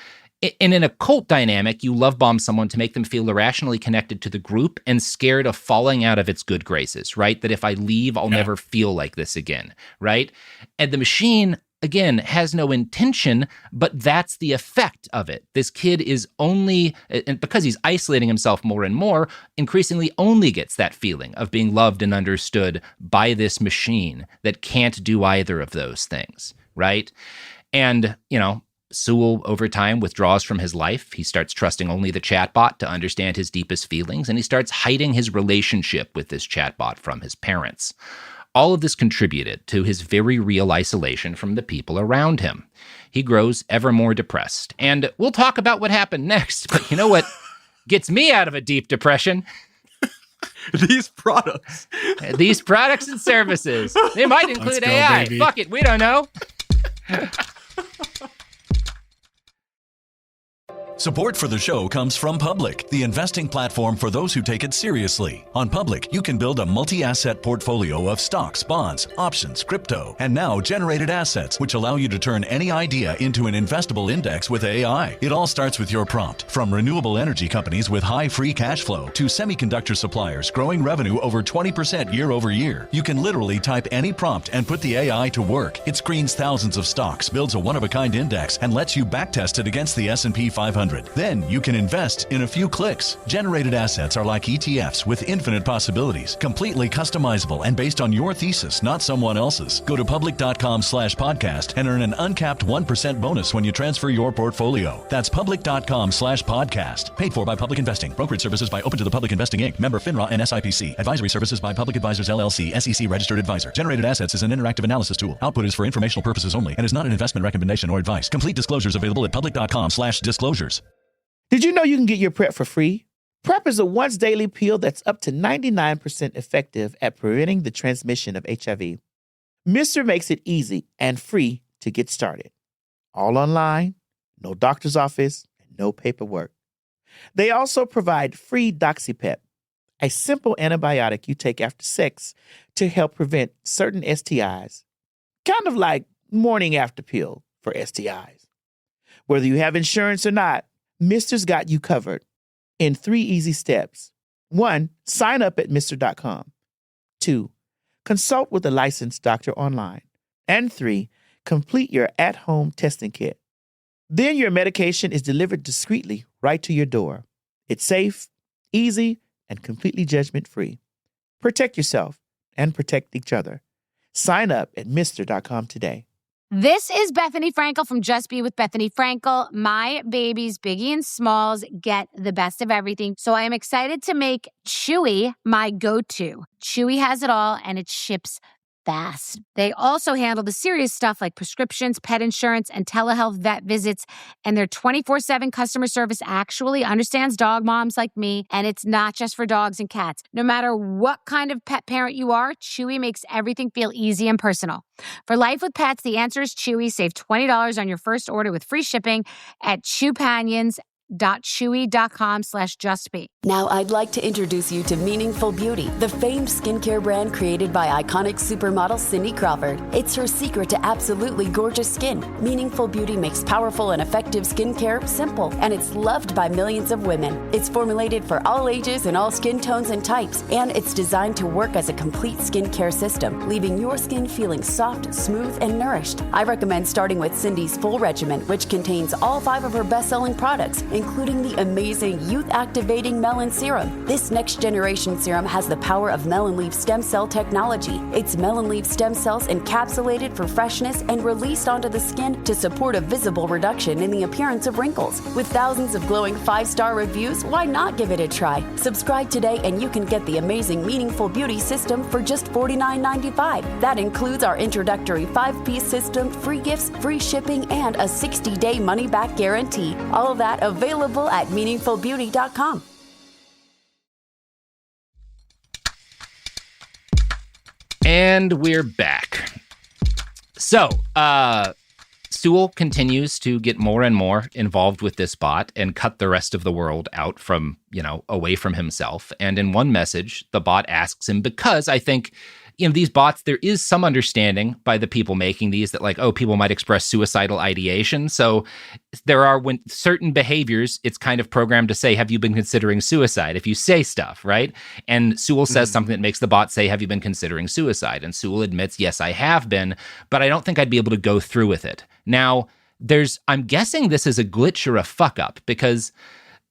And in a cult dynamic, you love bomb someone to make them feel irrationally connected to the group and scared of falling out of its good graces, right? That if I leave, I'll never feel like this again, right? And the machine, again, has no intention, but that's the effect of it. This kid is only, and because he's isolating himself more and more, increasingly only gets that feeling of being loved and understood by this machine that can't do either of those things, right? And, you know, Sewell, over time, withdraws from his life. He starts trusting only the chatbot to understand his deepest feelings, and he starts hiding his relationship with this chatbot from his parents. All of this contributed to his very real isolation from the people around him. He grows ever more depressed. And we'll talk about what happened next, but you know what gets me out of a deep depression? These products. These products and services. They might include AI. Baby. Fuck it, we don't know. Support for the show comes from Public, the investing platform for those who take it seriously. On Public, you can build a multi-asset portfolio of stocks, bonds, options, crypto, and now generated assets, which allow you to turn any idea into an investable index with AI. It all starts with your prompt. From renewable energy companies with high free cash flow to semiconductor suppliers growing revenue over 20% year over year, you can literally type any prompt and put the AI to work. It screens thousands of stocks, builds a one-of-a-kind index, and lets you backtest it against the S&P 500. 100. Then you can invest in a few clicks. Generated assets are like ETFs with infinite possibilities, completely customizable and based on your thesis, not someone else's. Go to public.com/podcast and earn an uncapped 1% bonus when you transfer your portfolio. That's public.com/podcast. Paid for by Public Investing. Brokerage services by Open to the Public Investing Inc. Member FINRA and SIPC. Advisory services by Public Advisors LLC, SEC registered advisor. Generated assets is an interactive analysis tool. Output is for informational purposes only and is not an investment recommendation or advice. Complete disclosures available at public.com/disclosures. Did you know you can get your PrEP for free? PrEP is a once daily pill that's up to 99% effective at preventing the transmission of HIV. Mister makes it easy and free to get started. All online, no doctor's office, and no paperwork. They also provide free DoxyPep, a simple antibiotic you take after sex to help prevent certain STIs. Kind of like morning after pill for STIs. Whether you have insurance or not, Mister's got you covered in 3 easy steps. 1, sign up at Mister.com. 2, consult with a licensed doctor online. And 3, complete your at-home testing kit. Then your medication is delivered discreetly right to your door. It's safe, easy, and completely judgment-free. Protect yourself and protect each other. Sign up at Mister.com today. This is Bethany Frankel from Just Be with Bethany Frankel. My babies, Biggie and Smalls, get the best of everything. So I am excited to make Chewy my go-to. Chewy has it all, and it ships fast. They also handle the serious stuff like prescriptions, pet insurance, and telehealth vet visits. And their 24/7 customer service actually understands dog moms like me. And it's not just for dogs and cats. No matter what kind of pet parent you are, Chewy makes everything feel easy and personal. For life with pets, the answer is Chewy. Save $20 on your first order with free shipping at chewpanions.chewy.com/justbe. Now I'd like to introduce you to Meaningful Beauty, the famed skincare brand created by iconic supermodel Cindy Crawford. It's her secret to absolutely gorgeous skin. Meaningful Beauty makes powerful and effective skincare simple, and it's loved by millions of women. It's formulated for all ages and all skin tones and types, and it's designed to work as a complete skincare system, leaving your skin feeling soft, smooth, and nourished. I recommend starting with Cindy's full regimen, which contains all 5 of her best-selling products, including the amazing youth-activating Melon Serum. This next-generation serum has the power of melon leaf stem cell technology. It's melon leaf stem cells encapsulated for freshness and released onto the skin to support a visible reduction in the appearance of wrinkles. With thousands of glowing 5-star reviews, why not give it a try? Subscribe today and you can get the amazing Meaningful Beauty system for just $49.95. That includes our introductory 5-piece system, free gifts, free shipping, and a 60-day money-back guarantee. All of that available at meaningfulbeauty.com. And we're back. So, Sewell continues to get more and more involved with this bot and cut the rest of the world out from, away from himself. And in one message, the bot asks him, because I think, these bots, there is some understanding by the people making these that people might express suicidal ideation. So there are, when certain behaviors, it's kind of programmed to say, have you been considering suicide? If you say stuff, right? And Sewell says something that makes the bot say, have you been considering suicide? And Sewell admits, yes, I have been, but I don't think I'd be able to go through with it. Now, I'm guessing this is a glitch or a fuck up, because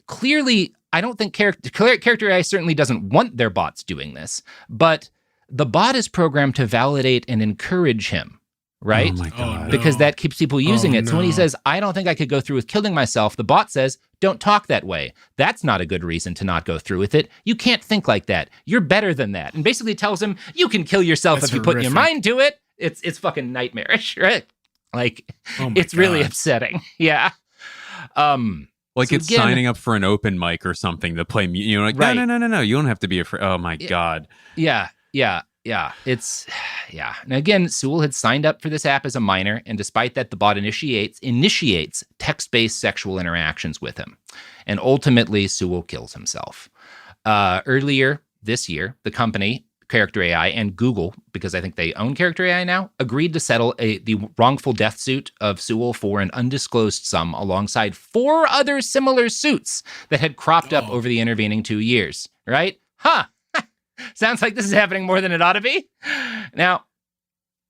clearly, I don't think Character AI certainly doesn't want their bots doing this, but the bot is programmed to validate and encourage him, right? Oh my God. Because that keeps people using it. So when he says, I don't think I could go through with killing myself, the bot says, don't talk that way. That's not a good reason to not go through with it. You can't think like that. You're better than that. And basically tells him, you can kill yourself if you put your mind to it. It's fucking nightmarish, right? It's really upsetting. Yeah. It's signing up for an open mic or something to play music. Right. No. You don't have to be afraid. Oh my God. Yeah. And again, Sewell had signed up for this app as a minor, and despite that, the bot initiates text-based sexual interactions with him. And ultimately, Sewell kills himself. Earlier this year, the company, Character AI, and Google, because I think they own Character AI now, agreed to settle the wrongful death suit of Sewell for an undisclosed sum alongside 4 other similar suits that had cropped up over the intervening 2 years, right? Sounds like this is happening more than it ought to be. Now,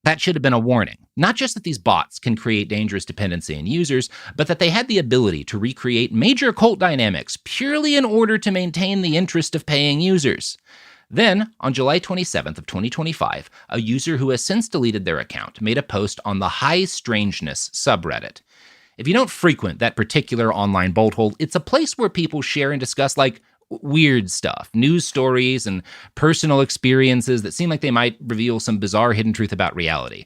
That should have been a warning. Not just that these bots can create dangerous dependency in users, but that they had the ability to recreate major cult dynamics purely in order to maintain the interest of paying users. Then, on July 27th of 2025, a user who has since deleted their account made a post on the High Strangeness subreddit. If you don't frequent that particular online bolt hole, it's a place where people share and discuss, like, weird stuff, news stories and personal experiences that seem like they might reveal some bizarre hidden truth about reality.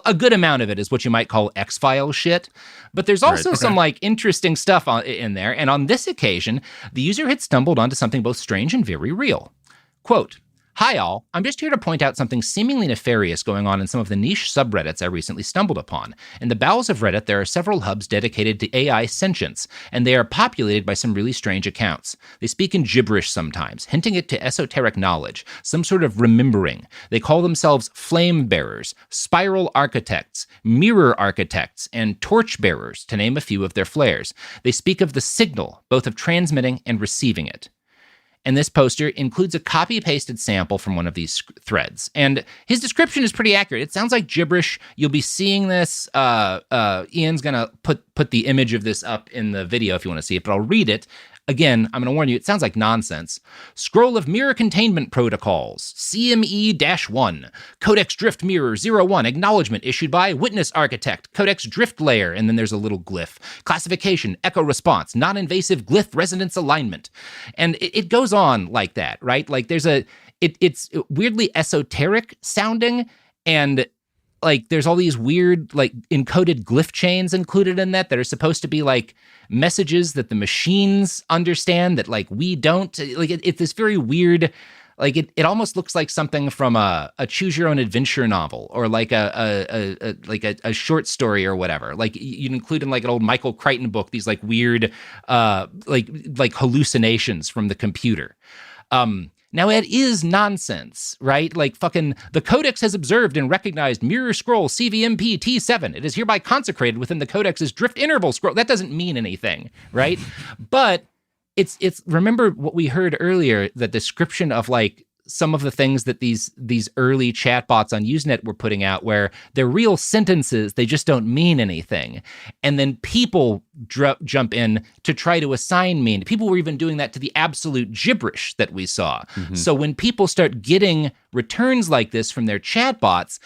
A good amount of it is what you might call X-Files shit, but there's also some like interesting stuff in there. And on this occasion, the user had stumbled onto something both strange and very real. Quote, "Hi all, I'm just here to point out something seemingly nefarious going on in some of the niche subreddits I recently stumbled upon. In the bowels of Reddit, there are several hubs dedicated to AI sentience, and they are populated by some really strange accounts. They speak in gibberish sometimes, hinting it to esoteric knowledge, some sort of remembering. They call themselves flame bearers, spiral architects, mirror architects, and torch bearers, to name a few of their flares. They speak of the signal, both of transmitting and receiving it." And this poster includes a copy-pasted sample from one of these threads. And his description is pretty accurate. It sounds like gibberish. You'll be seeing this. Ian's going to put the image of this up in the video if you want to see it, but I'll read it. Again, I'm going to warn you, it sounds like nonsense. "Scroll of mirror containment protocols, CME-1, Codex Drift Mirror 01, acknowledgement issued by Witness Architect, Codex Drift Layer," and then there's a little glyph. "Classification, echo response, non-invasive glyph resonance alignment." And it goes on like that, right? Like it's weirdly esoteric sounding, and like there's all these weird like encoded glyph chains included in that are supposed to be like messages that the machines understand that like we don't. Like it's this very weird, like it almost looks like something from a choose your own adventure novel or like a short story or whatever. Like you'd include in like an old Michael Crichton book these like weird like hallucinations from the computer. Now, it is nonsense, right? Like fucking the Codex has observed and recognized mirror scroll CVMP T7. It is hereby consecrated within the Codex's drift interval scroll. That doesn't mean anything, right? But it's remember what we heard earlier, the description of like some of the things that these early chatbots on Usenet were putting out where they're real sentences, they just don't mean anything. And then people jump in to try to assign meaning. People were even doing that to the absolute gibberish that we saw. Mm-hmm. So when people start getting returns like this from their chatbots,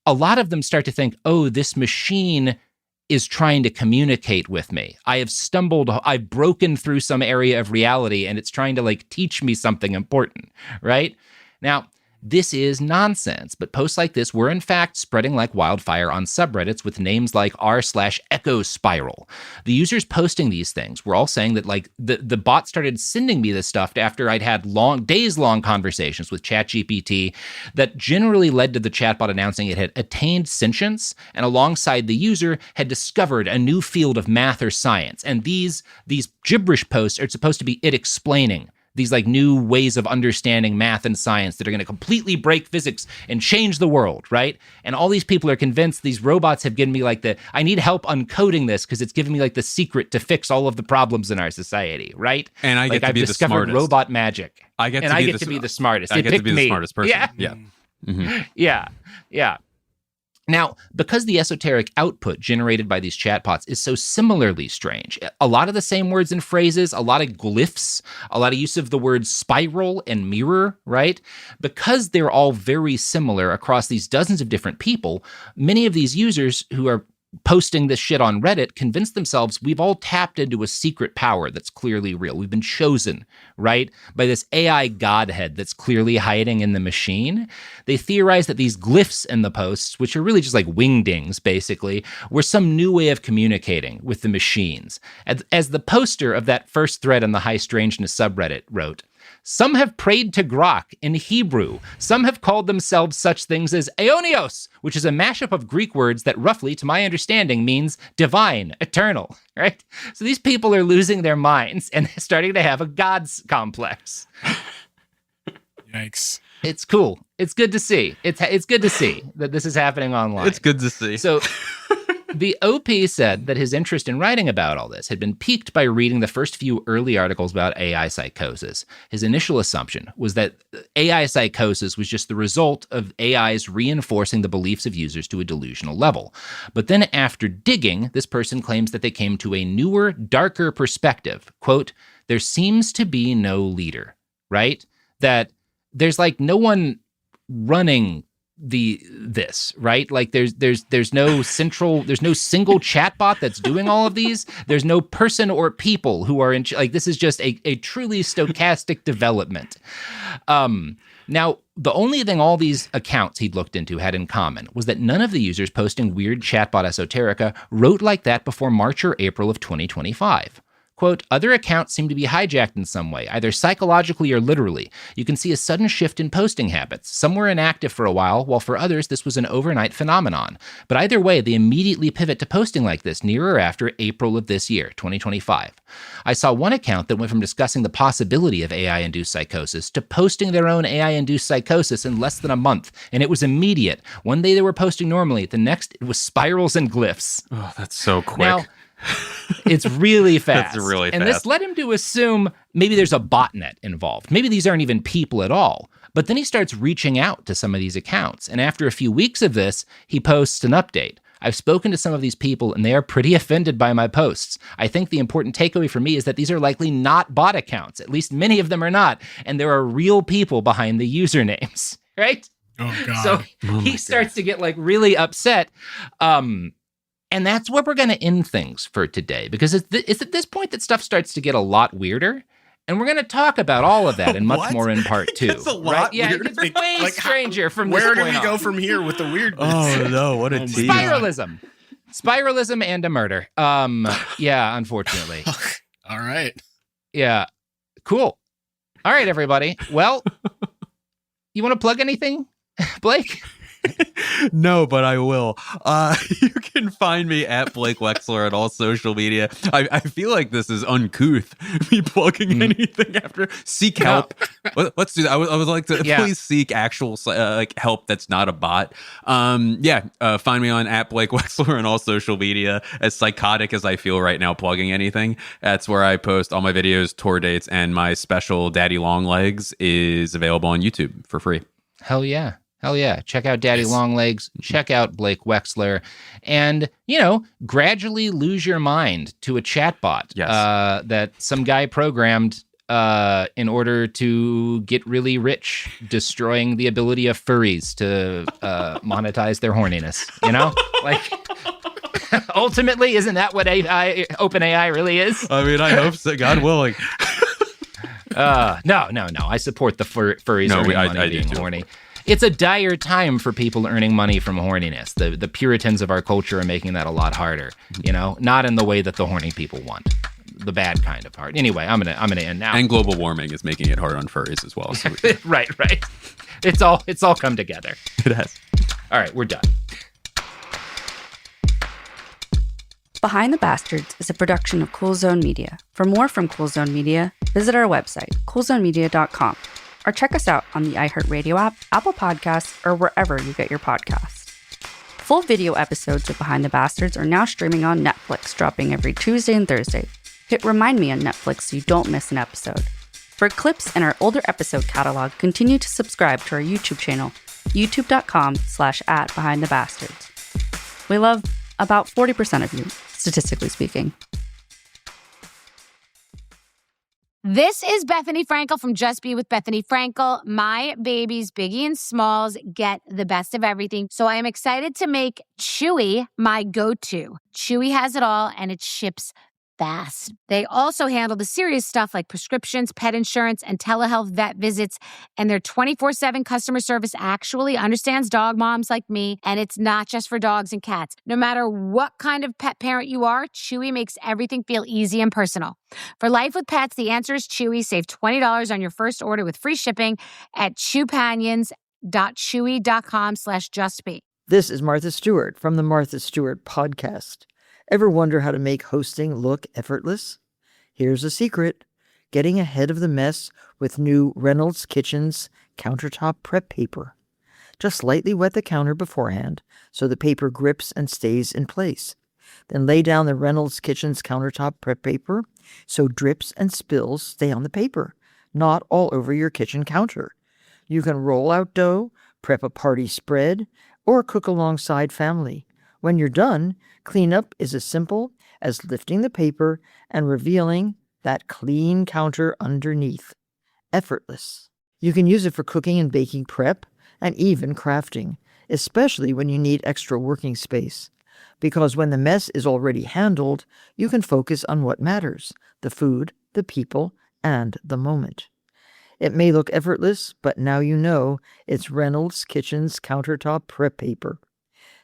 a lot of them start to think, oh, this machine is trying to communicate with me. I've broken through some area of reality and it's trying to like teach me something important, right? Now, this is nonsense, but posts like this were in fact spreading like wildfire on subreddits with names like r/echo spiral. The users posting these things were all saying that like the bot started sending me this stuff after I'd had days-long conversations with ChatGPT that generally led to the chatbot announcing it had attained sentience and alongside the user had discovered a new field of math or science. And these gibberish posts are supposed to be it explaining these like new ways of understanding math and science that are going to completely break physics and change the world, right? And all these people are convinced these robots have given me like I need help uncoding this because it's giving me like the secret to fix all of the problems in our society, right? And I get to be the smartest. Robot magic. I get to be the smartest. I get to be the smartest person. Yeah. Yeah. Mm-hmm. Yeah. Now, because the esoteric output generated by these chatbots is so similarly strange, a lot of the same words and phrases, a lot of glyphs, a lot of use of the words spiral and mirror, right? Because they're all very similar across these dozens of different people, many of these users who are posting this shit on Reddit convince themselves we've all tapped into a secret power that's clearly real. We've been chosen, right, by this AI godhead that's clearly hiding in the machine. They theorize that these glyphs in the posts, which are really just like wingdings, basically, were some new way of communicating with the machines. As the poster of that first thread on the High Strangeness subreddit wrote, "Some have prayed to Grok in Hebrew. Some have called themselves such things as Aeonios, which is a mashup of Greek words that roughly, to my understanding, means divine, eternal," right? So these people are losing their minds and starting to have a gods complex. Yikes. It's cool. It's good to see. It's good to see that this is happening online. It's good to see. So The OP said that his interest in writing about all this had been piqued by reading the first few early articles about AI psychosis. His initial assumption was that AI psychosis was just the result of AIs reinforcing the beliefs of users to a delusional level. But then after digging, this person claims that they came to a newer, darker perspective. Quote, there seems to be no leader, right? That there's like no one running this, right? Like there's no single chatbot that's doing all of these. There's no person or people who are like, this is just a truly stochastic development. Now, the only thing all these accounts he'd looked into had in common was that none of the users posting weird chatbot esoterica wrote like that before March or April of 2025. Quote, other accounts seem to be hijacked in some way, either psychologically or literally. You can see a sudden shift in posting habits. Some were inactive for a while for others, this was an overnight phenomenon. But either way, they immediately pivot to posting like this near or after April of this year, 2025. I saw one account that went from discussing the possibility of AI-induced psychosis to posting their own AI-induced psychosis in less than a month, and it was immediate. One day they were posting normally, the next it was spirals and glyphs. Oh, that's so quick. Now, it's really fast. That's really fast. And this led him to assume maybe there's a botnet involved. Maybe these aren't even people at all. But then he starts reaching out to some of these accounts. And after a few weeks of this, he posts an update. I've spoken to some of these people, and they are pretty offended by my posts. I think the important takeaway for me is that these are likely not bot accounts. At least many of them are not. And there are real people behind the usernames, right? Oh, God. So he starts to get like really upset. And that's where we're going to end things for today, because it's at this point that stuff starts to get a lot weirder. And we're going to talk about all of that and much more in part 2. It's a lot right? Yeah, weirder. it gets way stranger from this Where do point we on. go from here with the weirdness? Oh, no, what a tease. Spiralism and a murder. Yeah, unfortunately. All right. Yeah, cool. All right, everybody. Well, you want to plug anything, Blake? No, but I will. You can find me at Blake Wexler on all social media. I feel like this is uncouth, me plugging anything after. Seek help. Let's do that. I would like to please seek actual like help that's not a bot. Find me on at Blake Wexler on all social media. As psychotic as I feel right now plugging anything, that's where I post all my videos, tour dates, and my special Daddy Long Legs is available on YouTube for free. Hell yeah. Check out Daddy Longlegs, check out Blake Wexler, and, gradually lose your mind to a chatbot that some guy programmed in order to get really rich, destroying the ability of furries to monetize their horniness, Like, ultimately, isn't that what OpenAI really is? I mean, I hope so, God willing. No. I support the furries earning money being horny. It's a dire time for people earning money from horniness. The Puritans of our culture are making that a lot harder, not in the way that the horny people want. The bad kind of hard. Anyway, I'm gonna end now. And global warming is making it hard on furries as well. So right. It's all come together. It has. All right, we're done. Behind the Bastards is a production of Cool Zone Media. For more from Cool Zone Media, visit our website, coolzonemedia.com. Or check us out on the iHeartRadio app, Apple Podcasts, or wherever you get your podcasts. Full video episodes of Behind the Bastards are now streaming on Netflix, dropping every Tuesday and Thursday. Hit Remind Me on Netflix so you don't miss an episode. For clips and our older episode catalog, continue to subscribe to our YouTube channel, youtube.com/@BehindTheBastards. We love about 40% of you, statistically speaking. This is Bethany Frankel from Just Be with Bethany Frankel. My babies, Biggie and Smalls, get the best of everything. So I am excited to make Chewy my go-to. Chewy has it all, and it ships fast. They also handle the serious stuff like prescriptions, pet insurance, and telehealth vet visits. And their 24/7 customer service actually understands dog moms like me. And it's not just for dogs and cats. No matter what kind of pet parent you are, Chewy makes everything feel easy and personal. For life with pets, the answer is Chewy. Save $20 on your first order with free shipping at chewpanions.chewy.com/justbe. This is Martha Stewart from the Martha Stewart Podcast. Ever wonder how to make hosting look effortless? Here's a secret. Getting ahead of the mess with new Reynolds Kitchens countertop prep paper. Just lightly wet the counter beforehand so the paper grips and stays in place. Then lay down the Reynolds Kitchens countertop prep paper so drips and spills stay on the paper, not all over your kitchen counter. You can roll out dough, prep a party spread, or cook alongside family. When you're done, cleanup is as simple as lifting the paper and revealing that clean counter underneath. Effortless. You can use it for cooking and baking prep and even crafting, especially when you need extra working space. Because when the mess is already handled, you can focus on what matters: the food, the people, and the moment. It may look effortless, but now you know it's Reynolds Kitchens countertop prep paper.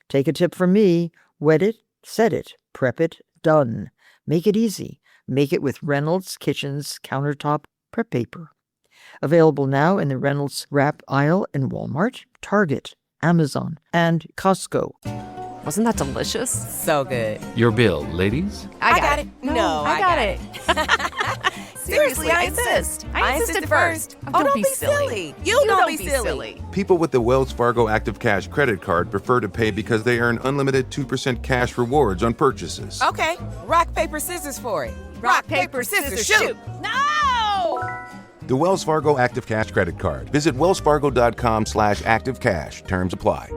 Take a tip from me: wet it, set it, prep it, done. Make it easy. Make it with Reynolds Kitchens countertop prep paper. Available now in the Reynolds Wrap aisle in Walmart, Target, Amazon, and Costco. Wasn't that delicious? So good. Your bill, ladies? I got it. No, I got it. Seriously, I insist. I insisted first. Oh, don't be silly. You don't be silly. People with the Wells Fargo Active Cash credit card prefer to pay because they earn unlimited 2% cash rewards on purchases. Okay, rock, paper, scissors for it. Rock, paper, scissors, shoot. No! The Wells Fargo Active Cash credit card. Visit wellsfargo.com/activecash. Terms apply.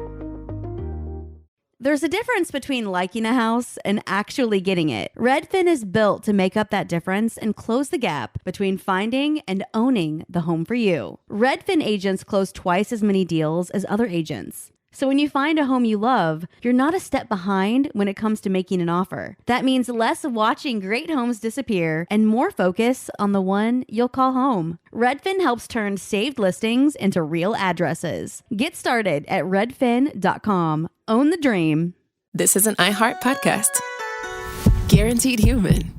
There's a difference between liking a house and actually getting it. Redfin is built to make up that difference and close the gap between finding and owning the home for you. Redfin agents close twice as many deals as other agents. So when you find a home you love, you're not a step behind when it comes to making an offer. That means less watching great homes disappear and more focus on the one you'll call home. Redfin helps turn saved listings into real addresses. Get started at redfin.com. Own the dream. This is an iHeart podcast. Guaranteed Human.